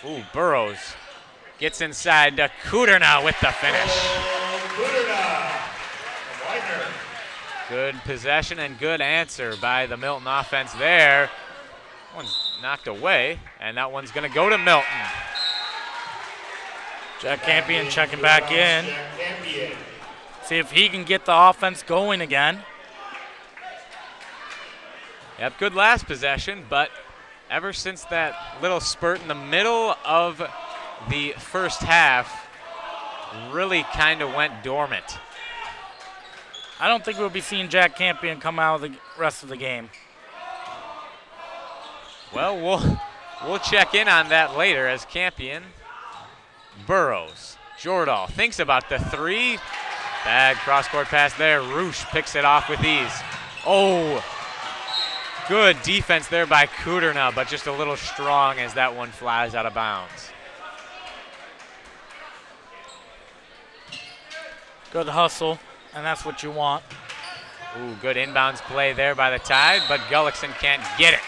Ooh, Burrows gets inside to Kuderna with the finish. Good possession and good answer by the Milton offense there. One's knocked away, and that one's going to go to Milton. Jack Campion checking back in. See if he can get the offense going again. Yep, good last possession, but ever since that little spurt in the middle of the first half, really kind of went dormant. I don't think we'll be seeing Jack Campion come out of the rest of the game. Well, we'll check in on that later as Campion. Burrows. Jordahl thinks about the three. Bad cross-court pass there. Roosh picks it off with ease. Oh, good defense there by Kuderna, but just a little strong as that one flies out of bounds. Good hustle, and that's what you want. Ooh, good inbounds play there by the Tide, but Gullickson can't get it.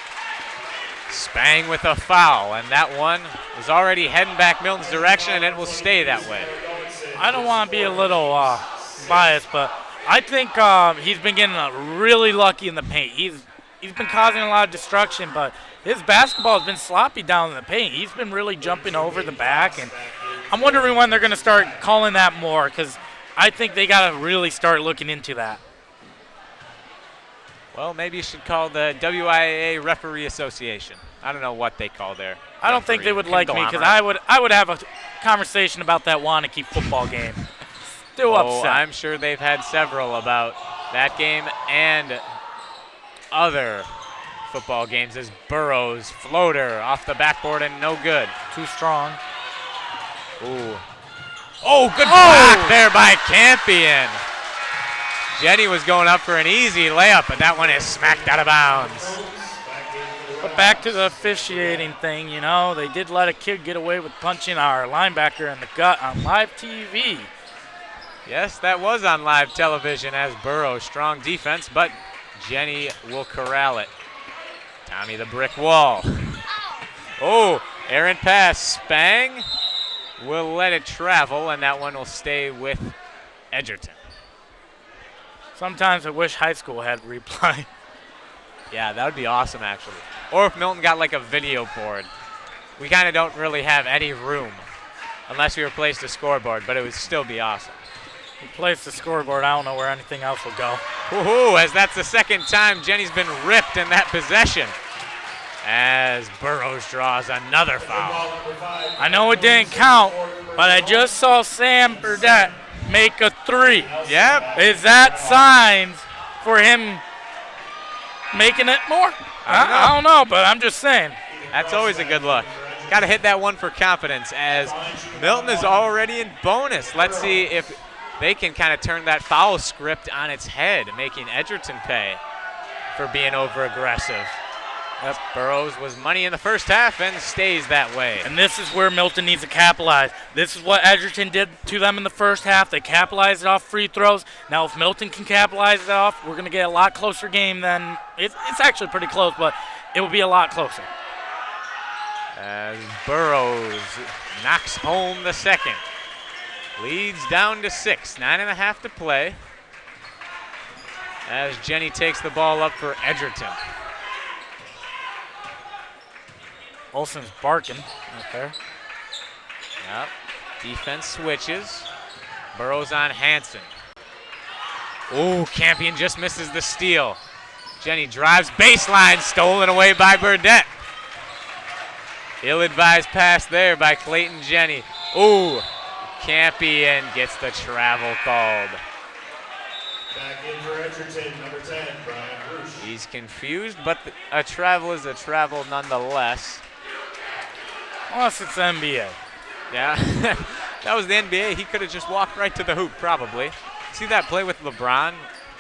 Spang with a foul, and that one was already heading back Milton's direction, and it will stay that way. I don't want to be a little biased, but I think he's been getting really lucky in the paint. He's been causing a lot of destruction, but his basketball has been sloppy down in the paint. He's been really jumping over the back, and I'm wondering when they're going to start calling that more, because I think they got to really start looking into that. Well, maybe you should call the WIAA Referee Association. I don't know what they call their I don't think they would like me, because I would have a conversation about that Wanakee football game. Still upset. I'm sure they've had several about that game and other football games as Burrows floater off the backboard and no good. Too strong. Ooh. Oh, good block there by Campion. Jenny was going up for an easy layup, but that one is smacked out of bounds. But back to the officiating thing, you know, they did let a kid get away with punching our linebacker in the gut on live TV. Yes, that was on live television as Burrows, strong defense, but Jenny will corral it. Tommy the brick wall. Oh, errant pass. Spang will let it travel, and that one will stay with Edgerton. Sometimes I wish high school had replay. Yeah, that would be awesome, actually. Or if Milton got like a video board. We kind of don't really have any room unless we replaced a scoreboard, but it would still be awesome. Replace the scoreboard. I don't know where anything else will go. Woohoo, as that's the second time Jenny's been ripped in that possession. As Burrows draws another foul. I know it didn't count, but I just saw Sam Burdett make a 3. Yep. Is that signs for him making it more? I don't know, but I'm just saying. That's always a good look. Got to hit that one for confidence as Milton is already in bonus. Let's see if they can kind of turn that foul script on its head, making Edgerton pay for being over-aggressive. Yep. Burrows was money in the first half and stays that way. And this is where Milton needs to capitalize. This is what Edgerton did to them in the first half. They capitalized it off free throws. Now if Milton can capitalize it off, we're going to get a lot closer game than it's actually pretty close, but it will be a lot closer. As Burrows knocks home the second. Leads down to 6, 9.5 to play. As Jenny takes the ball up for Edgerton. Olsen's barking out there. Yep. Defense switches. Burrows on Hansen. Ooh, Campion just misses the steal. Jenny drives baseline, stolen away by Burdett. Ill-advised pass there by Clayton Jenny. Ooh, Campion gets the travel called. Back in for Edgerton, number 10, Brian Roosh. He's confused, but a travel is a travel nonetheless. Unless it's the NBA. Yeah, that was the NBA. He could have just walked right to the hoop, probably. See that play with LeBron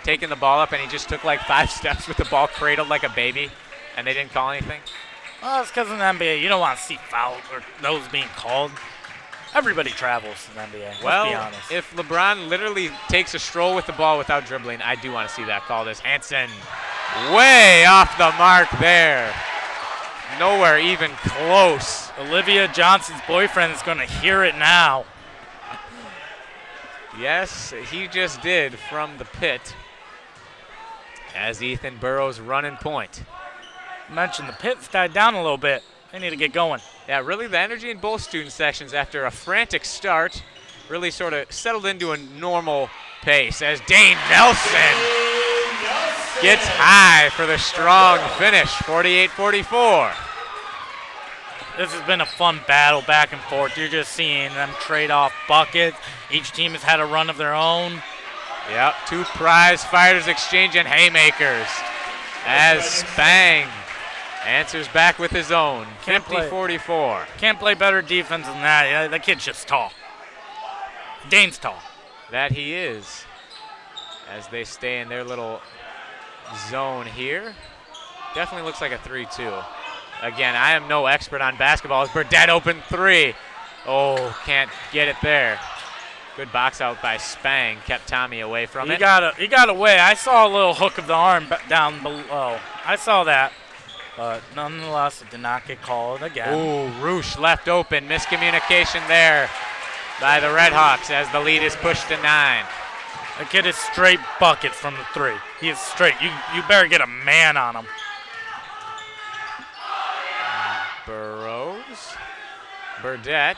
taking the ball up, and he just took like 5 steps with the ball cradled like a baby, and they didn't call anything? Well, it's because in the NBA, you don't want to see fouls or those being called. Everybody travels in the NBA, let's be honest. If LeBron literally takes a stroll with the ball without dribbling, I do want to see that called as Hansen. Way off the mark there. Nowhere even close. Olivia Johnson's boyfriend is going to hear it now. Yes, he just did from the pit. As Ethan Burrows running point. I mentioned the pit's died down a little bit. They need to get going. Yeah, really the energy in both student sections after a frantic start really sort of settled into a normal pace as Dane Nelson gets high for the strong finish, 48-44. This has been a fun battle back and forth. You're just seeing them trade off buckets. Each team has had a run of their own. Yep, 2 prize fighters exchanging haymakers as Spang answers back with his own, 50-44. Can't play better defense than that. Yeah, that kid's just tall. Dane's tall. That he is. As they stay in their little zone here. Definitely looks like a 3-2. Again, I am no expert on basketball. As Burdett open 3. Oh, can't get it there. Good box out by Spang. Kept Tommy away from it. He got away. I saw a little hook of the arm down below. I saw that. But nonetheless, it did not get called again. Ooh, Roosh left open. Miscommunication there by the Redhawks as the lead is pushed to 9. The kid is straight buckets from the 3. He is straight. You better get a man on him. Burrows, Burdett,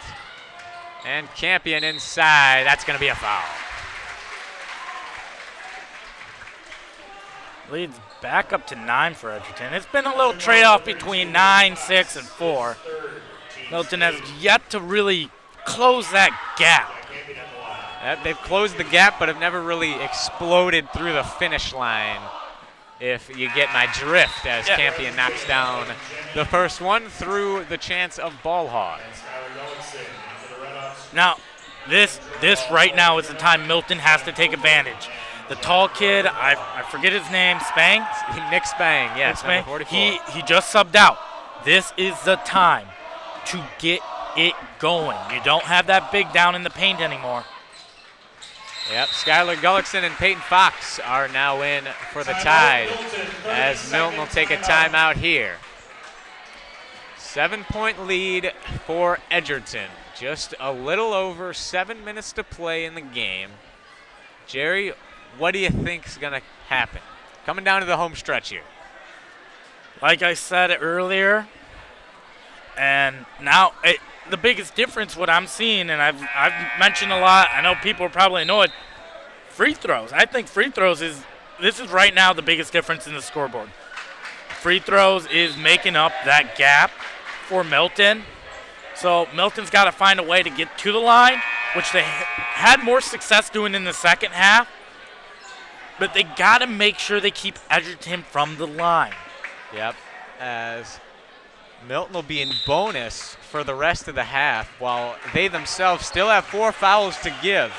and Campion inside. That's going to be a foul. Leads back up to 9 for Edgerton. It's been a little trade-off between 9, 6, and 4. Milton has yet to really close that gap. They've closed the gap, but have never really exploded through the finish line, if you get my drift, as Campion knocks down the first one through the chance of ball hog. Now, this right now is the time Milton has to take advantage. The tall kid, I forget his name, Spang? Nick Spang, yes, Nick Spang. number 44. He just subbed out. This is the time to get it going. You don't have that big down in the paint anymore. Yep, Skylar Gullickson and Peyton Fox are now in for the Tide as Milton will take a timeout here. 7-point lead for Edgerton. Just a little over 7 minutes to play in the game. Jerry, what do you think is going to happen? Coming down to the home stretch here. like I said earlier, and now the biggest difference what I'm seeing, and I've mentioned a lot, I know people probably know it, free throws. I think free throws this is right now the biggest difference in the scoreboard. Free throws is making up that gap for Milton. So Milton's got to find a way to get to the line, which they had more success doing in the second half. But they got to make sure they keep Edgerton from the line. Yep, as Milton will be in bonus for the rest of the half, while they themselves still have 4 fouls to give,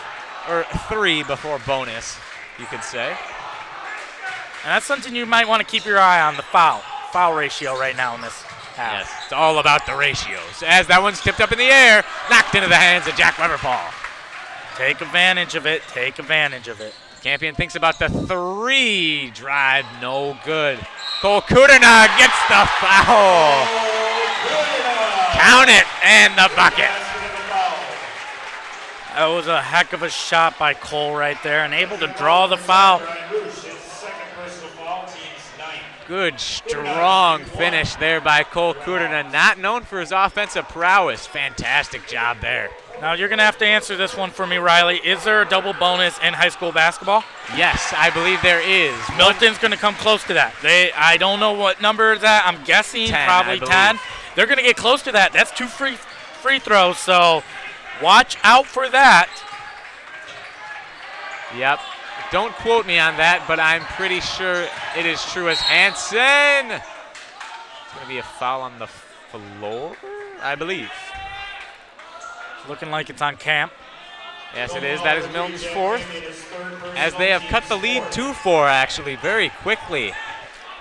or 3 before bonus, you could say. And that's something you might want to keep your eye on, the foul ratio right now in this half. Yes, it's all about the ratios. As that one's tipped up in the air, knocked into the hands of Jack Weberpaul. Take advantage of it. Take advantage of it. Campion thinks about the 3 drive, no good. Cole Kuderna gets the foul. Count it, and the bucket. That was a heck of a shot by Cole right there, and able to draw the foul. Good, strong finish there by Cole Kuderna, not known for his offensive prowess. Fantastic job there. Now you're going to have to answer this one for me, Riley. Is there a double bonus in high school basketball? Yes, I believe there is. Milton's going to come close to that. I don't know what number is that. I'm guessing 10, probably 10. They're going to get close to that. That's 2 free throws, so watch out for that. Yep. Don't quote me on that, but I'm pretty sure it is true as Hansen. It's going to be a foul on the floor, I believe. Looking like it's on Camp. Yes, it is. That is Milton's 4th, as they have cut the lead to 4, actually, very quickly.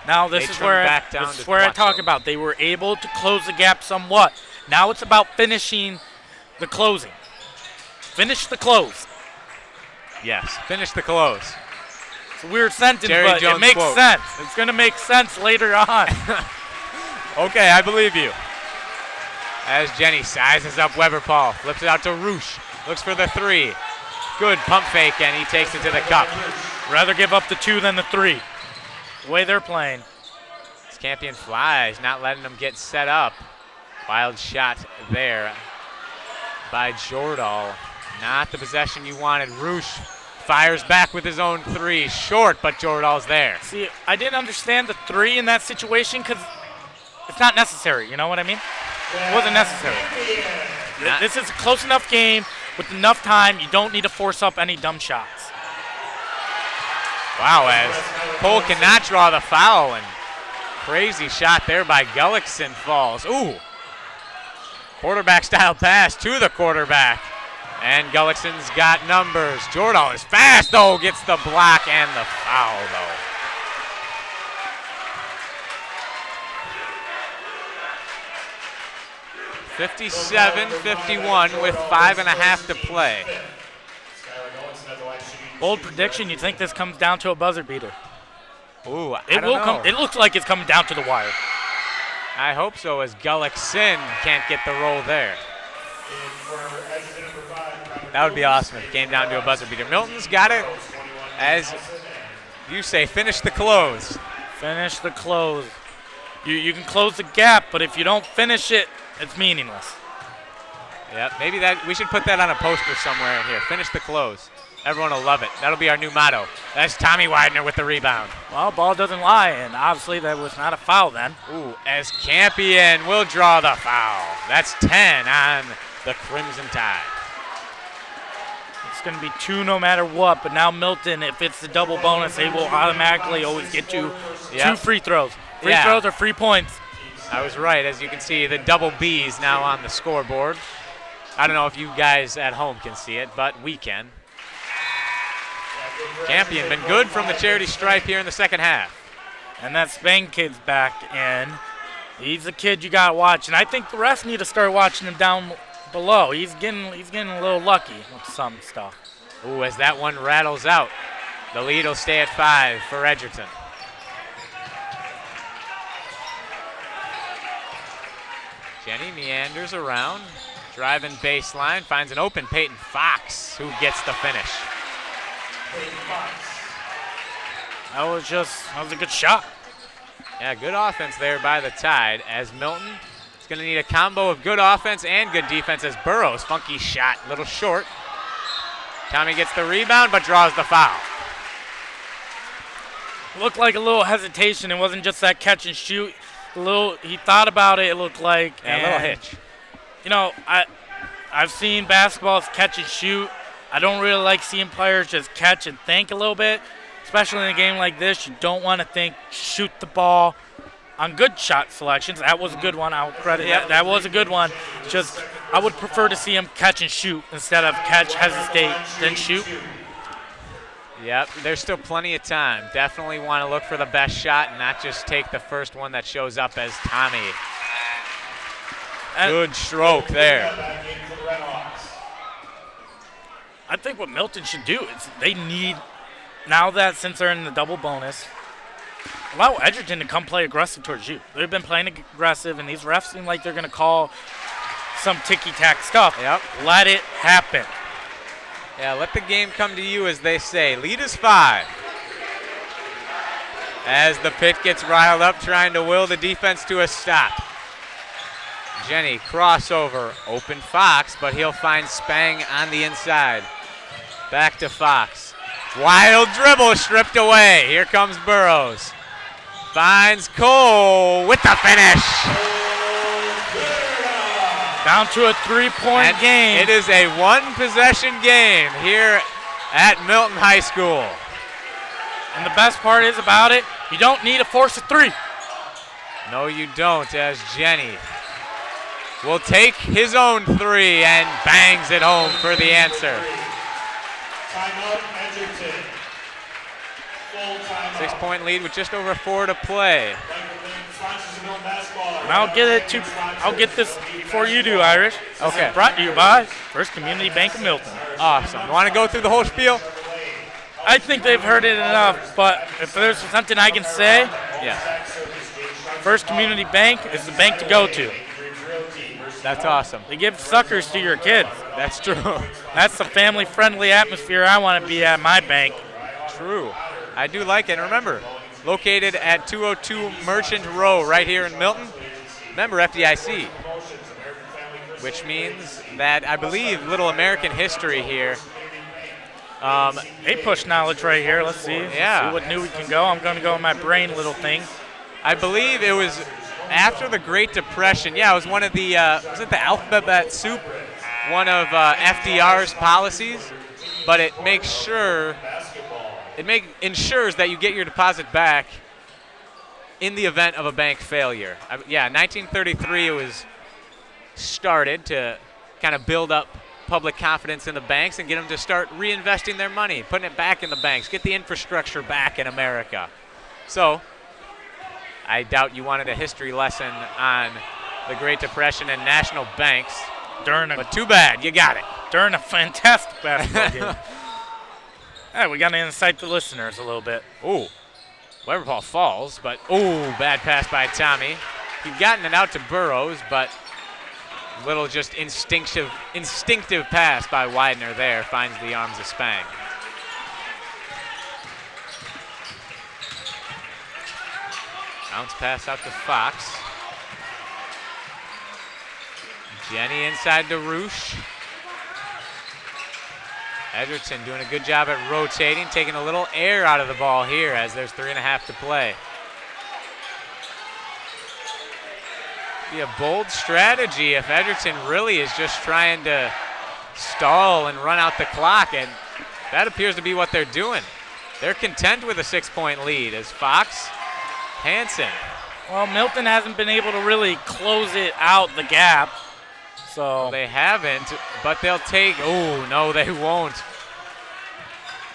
Now this is where I talk about they were able to close the gap somewhat. Now it's about finishing the closing. Finish the close. Yes, finish the close. It's a weird sentence, Jerry but Jones it makes quote. sense. It's going to make sense later on. Okay, I believe you. As Jenny sizes up Weberpaul, flips it out to Roosh. Looks for the 3. Good pump fake, and he takes it to the cup. Rather give up the 2 than the 3. The way they're playing. This Campion flies, not letting them get set up. Wild shot there by Jordahl. Not the possession you wanted. Roosh fires back with his own 3. Short, but Jordahl's there. See, I didn't understand the 3 in that situation because it's not necessary. You know what I mean? It wasn't necessary. This is a close enough game with enough time. You don't need to force up any dumb shots. Wow, as Cole cannot draw the foul, and crazy shot there by Gullickson falls. Ooh. Quarterback style pass to the quarterback. And Gullickson's got numbers. Jordahl is fast, though. Gets the block and the foul, though. (57-51) with 5.5 to play. Bold prediction, you think this comes down to a buzzer beater. Ooh, It looks like it's coming down to the wire. I hope so, as Gullickson can't get the roll there. That would be awesome if it came down to a buzzer beater. Milton's got it, as you say, finish the close. Finish the close. You can close the gap, but if you don't finish it, it's meaningless. Yep, maybe that we should put that on a poster somewhere in here. Finish the close. Everyone will love it. That'll be our new motto. That's Tommy Widener with the rebound. Well, ball doesn't lie, and obviously that was not a foul then. Ooh, as Campion will draw the foul. That's 10 on the Crimson Tide. It's going to be 2 no matter what, but now Milton, if it's the double bonus, they will automatically always get you 2 free throws. Free throws are free points. I was right. As you can see, the double B's now on the scoreboard. I don't know if you guys at home can see it, but we can. Campion been good from the charity stripe here in the second half. And that Spain kid's back in. He's a kid you got to watch, and I think the refs need to start watching him down below. He's getting a little lucky with some stuff. Ooh, as that one rattles out, the lead will stay at 5 for Edgerton. Jenny meanders around, driving baseline, finds an open Peyton Fox, who gets the finish. That was a good shot. Yeah, good offense there by the Tide as Milton is going to need a combo of good offense and good defense as Burrows. Funky shot, a little short. Tommy gets the rebound but draws the foul. Looked like a little hesitation. It wasn't just that catch and shoot. He thought about it, it looked like. Yeah, a little hitch. You know, I've seen basketballs catch and shoot. I don't really like seeing players just catch and think a little bit, especially in a game like this. You don't want to think, shoot the ball on good shot selections. That was a good one. I'll credit that. That was a good one. Just I would prefer to see him catch and shoot instead of catch, hesitate, then shoot. Yep, there's still plenty of time. Definitely want to look for the best shot and not just take the first one that shows up as Tommy. Good stroke there. I think what Milton should do is they need, now that since they're in the double bonus, allow Edgerton to come play aggressive towards you. They've been playing aggressive, and these refs seem like they're going to call some ticky-tack stuff. Yep. Let it happen. Yeah, let the game come to you, as they say. Lead is 5. As the pit gets riled up, trying to will the defense to a stop. Jenny, crossover, open Fox, but he'll find Spang on the inside. Back to Fox. Wild dribble stripped away. Here comes Burrows. Finds Cole with the finish. Down to a three-point game. It is a one-possession game here at Milton High School. And the best part is about it, you don't need to force a three. No, you don't, as Jenny will take his own three and bangs it home for the answer. Timeout, Edgerton. Full timeout. 6-point lead with just over 4 to play. And I'll get this before you do, Irish. Okay. Brought to you by First Community Bank of Milton. Awesome. You want to go through the whole spiel? I think they've heard it enough, but if there's something I can say, Yes. First Community Bank is the bank to go to. That's awesome. They give suckers to your kids. That's true. That's the family-friendly atmosphere I want to be at my bank. True. I do like it. And remember, located at 202 Merchant Row right here in Milton. Member FDIC, which means that I believe little American history here. They push knowledge right here. Let's see. Yeah. Let's see what new we can go. I'm going to go with my brain little thing. I believe it was after the Great Depression. Yeah, it was one of the, was it the alphabet soup? One of FDR's policies, but it makes sure, ensures that you get your deposit back in the event of a bank failure. 1933 it was started to kind of build up public confidence in the banks and get them to start reinvesting their money, putting it back in the banks, get the infrastructure back in America. So I doubt you wanted a history lesson on the Great Depression and national banks. But too bad, you got it. During a fantastic basketball game. All right, we got to incite the listeners a little bit. Ooh, whatever ball falls, but bad pass by Tommy. He'd gotten it out to Burrows, but little just instinctive pass by Widener there finds the arms of Spang. Bounce pass out to Fox. Jenny inside to Roosh. Edgerton doing a good job at rotating, taking a little air out of the ball here as there's 3.5 to play. Be a bold strategy if Edgerton really is just trying to stall and run out the clock, and that appears to be what they're doing. They're content with a 6-point lead as Fox, Hansen. Well, Milton hasn't been able to really close it out the gap. So they haven't, but they'll take, no, they won't.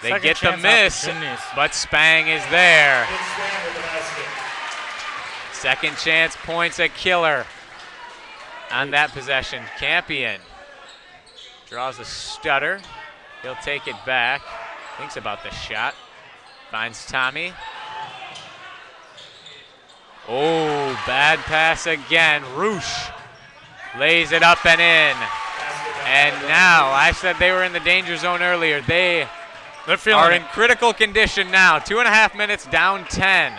They get the miss, but Spang is there. Second chance points a killer on that possession. Campion draws a stutter. He'll take it back. Thinks about the shot. Finds Tommy. Bad pass again. Roosh lays it up and in. And now, I said they were in the danger zone earlier. They're are in critical condition now. 2.5 minutes, down 10.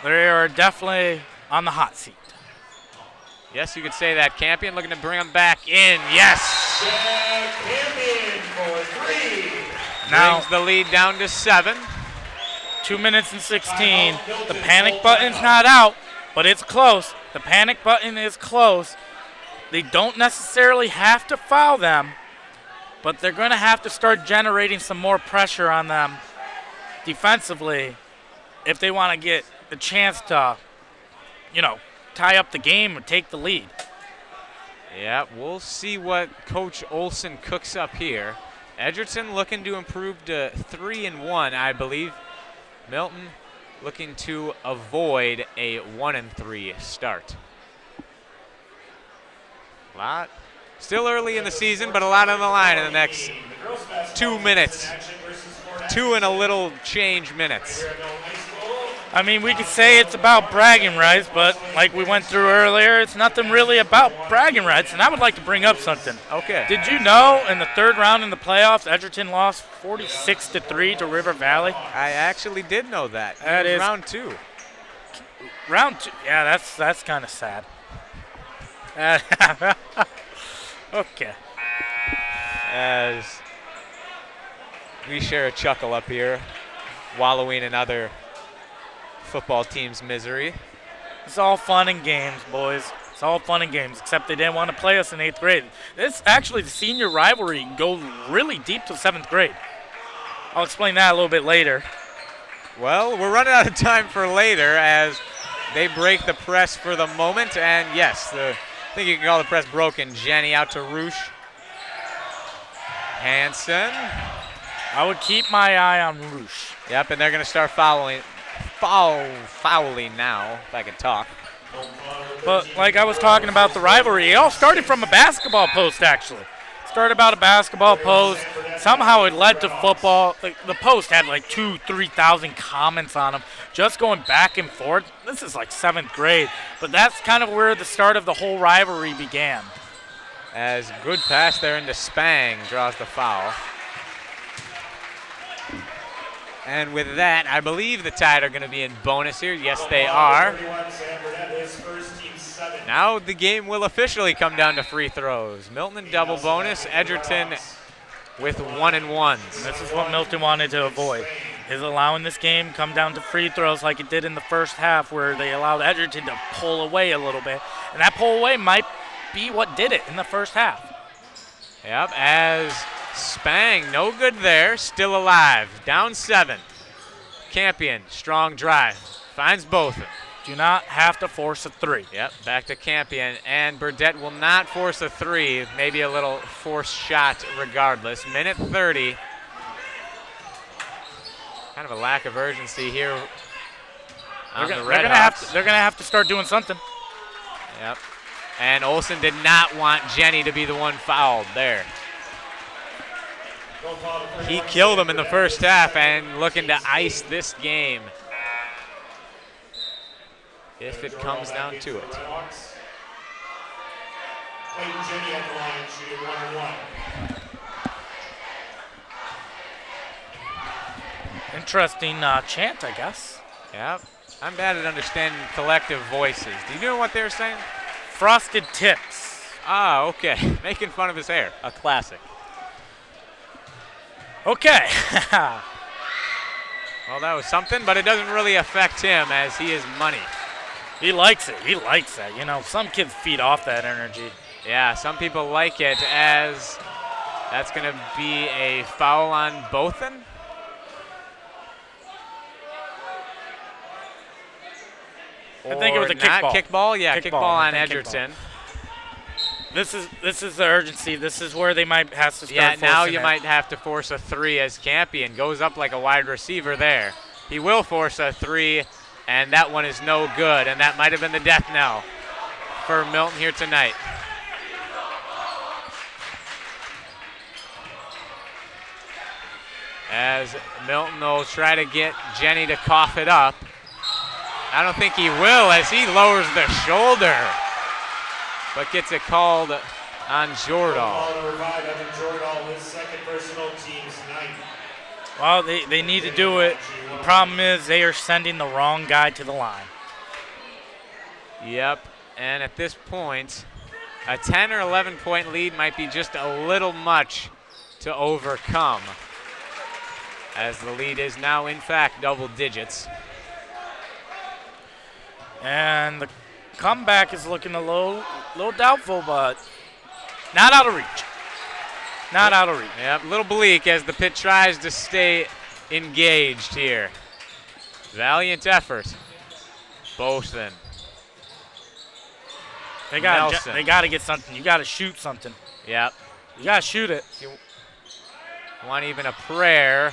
They are definitely on the hot seat. Yes, you could say that. Campion looking to bring them back in. Yes! Campion for 3. Now, Brings the lead down to 7. 2 minutes and 16. The panic button's not out, but it's close. The panic button is close. They don't necessarily have to foul them, but they're going to have to start generating some more pressure on them defensively if they want to get the chance to, tie up the game or take the lead. Yeah, we'll see what Coach Olson cooks up here. Edgerton looking to improve to 3-1, I believe. Milton looking to avoid a 1-3 start. Still early in the season, but a lot on the line in the next 2 minutes. 2 and a little change minutes. I mean, we could say it's about bragging rights, but like we went through earlier, it's nothing really about bragging rights, and I would like to bring up something. Okay. Did you know in the third round in the playoffs, Edgerton lost 46-3 to River Valley? I actually did know that. That is round 2. Round 2, yeah, that's kind of sad. Okay. As we share a chuckle up here, wallowing in other football team's misery. It's all fun and games, boys. It's all fun and games, except they didn't want to play us in 8th grade. This actually, the senior rivalry can go really deep to 7th grade. I'll explain that a little bit later. Well, we're running out of time for later as they break the press for the moment. And yes, I think you can call the press broken. Jenny out to Roosh. Hansen. I would keep my eye on Roosh. Yep, and they're going to start fouling now, if I could talk. But like I was talking about the rivalry, it all started from a basketball post, actually. Started about a basketball post. Somehow it led to football. The post had like 2,000-3,000 comments on them, just going back and forth. This is like 7th grade. But that's kind of where the start of the whole rivalry began. As good pass there into Spang draws the foul. And with that, I believe the Tide are going to be in bonus here. Yes, they are. Now the game will officially come down to free throws. Milton in double bonus, Edgerton with 1-1s. This is what Milton wanted to avoid, is allowing this game come down to free throws like it did in the first half, where they allowed Edgerton to pull away a little bit. And that pull away might be what did it in the first half. Yep, as Spang, no good there, still alive, down 7. Campion, strong drive, finds both. Do not have to force a 3. Yep, back to Campion, and Burdette will not force a 3, maybe a little forced shot regardless. Minute 30. Kind of a lack of urgency here on the Redhawks. They're gonna have to start doing something. Yep, and Olson did not want Jenny to be the one fouled there. He killed him in the first half and looking to ice this game if it comes down to it. Interesting chant, I guess. Yep. I'm bad at understanding collective voices. Do you know what they're saying? Frosted tips. Ah, okay. Making fun of his hair. A classic. Okay. Well, that was something, but it doesn't really affect him as he is money. He likes it. He likes that. You know, some kids feed off that energy. Yeah, some people like it, as that's going to be a foul on Bothan. I think it was a kickball. Kickball? Yeah, kickball on Edgerton. This is the urgency. This is where they might have to start. Yeah, now you might have to force a 3 as Campion goes up like a wide receiver there. He will force a 3, and that one is no good, and that might have been the death knell for Milton here tonight. As Milton will try to get Jenny to cough it up. I don't think he will, as he lowers the shoulder, but gets it called on Jordahl. Well, they need to do it. The problem is they are sending the wrong guy to the line. Yep, and at this point, a 10 or 11 point lead might be just a little much to overcome, as the lead is now in fact double digits. And the comeback is looking a little doubtful, but not out of reach. Not out of reach. Yep, a little bleak as the pit tries to stay engaged here. Valiant effort. Bothan. They got to get something. You got to shoot something. Yep. You got to shoot it. Want even a prayer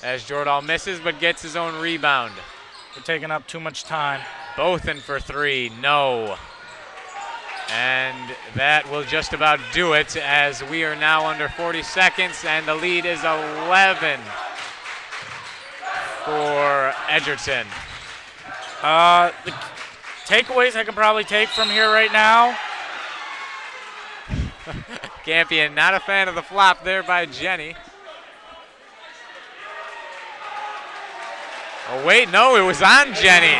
as Jordahl misses but gets his own rebound. We're taking up too much time. Bothan for three, no. And that will just about do it, as we are now under 40 seconds and the lead is 11 for Edgerton. The takeaways I can probably take from here right now. Campion not a fan of the flop there by Jenny. Oh wait, no, it was on Jenny.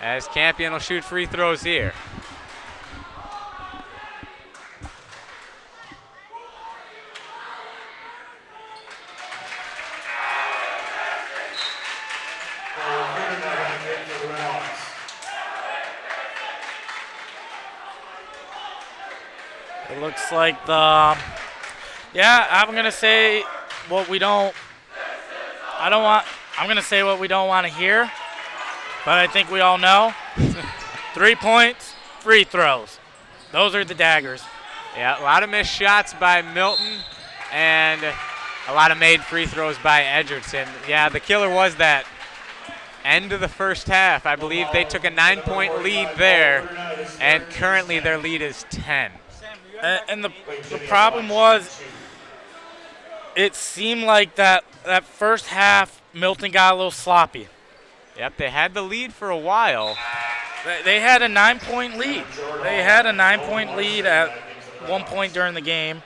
As Campion will shoot free throws here. It looks like I'm going to say what we don't, I'm going to say what we don't want to hear, but I think we all know. 3 points, free throws. Those are the daggers. Yeah, a lot of missed shots by Milton and a lot of made free throws by Edgerton. Yeah, the killer was that end of the first half. I believe they took a 9-point lead there, and currently their lead is 10. And the problem was, it seemed like that first half, Milton got a little sloppy. Yep, they had the lead for a while. They had a 9-point lead. They had a 9-point lead at one point during the game,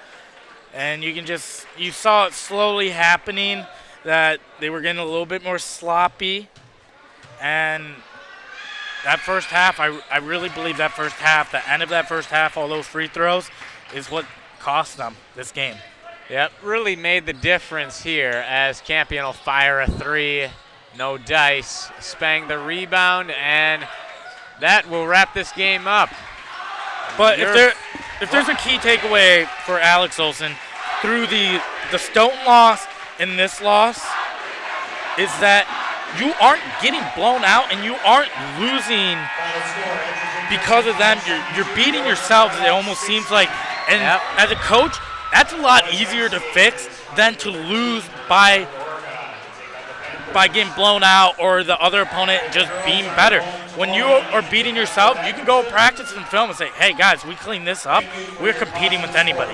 and you saw it slowly happening, that they were getting a little bit more sloppy. And that first half, I really believe that first half, the end of that first half, all those free throws, is what cost them this game. Yep, really made the difference here, as Campion will fire a three. No dice. Spang the rebound, and that will wrap this game up. But if there's a key takeaway for Alex Olson through the Stoughton loss and this loss, is that you aren't getting blown out and you aren't losing because of them. You're beating yourselves, it almost seems like. And as a coach, that's a lot easier to fix than to lose by getting blown out or the other opponent just being better. When you are beating yourself, you can go practice and film and say, hey guys, we clean this up. We're competing with anybody.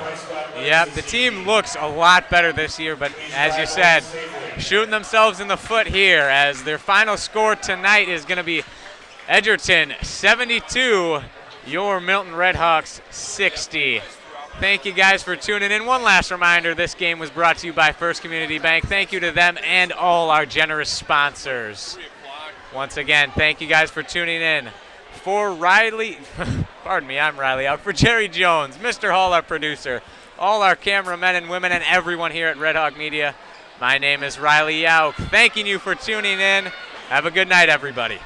Yeah, the team looks a lot better this year, but as you said, shooting themselves in the foot here, as their final score tonight is going to be Edgerton 72, your Milton Redhawks 60. Thank you guys for tuning in. One last reminder, this game was brought to you by First Community Bank. Thank you to them and all our generous sponsors. Once again, thank you guys for tuning in. For Riley, pardon me, I'm Riley out. For Jerry Jones, Mr. Hall, our producer, all our cameramen and women, and everyone here at Red Hawk Media, my name is Riley Yauk. Thanking you for tuning in. Have a good night, everybody.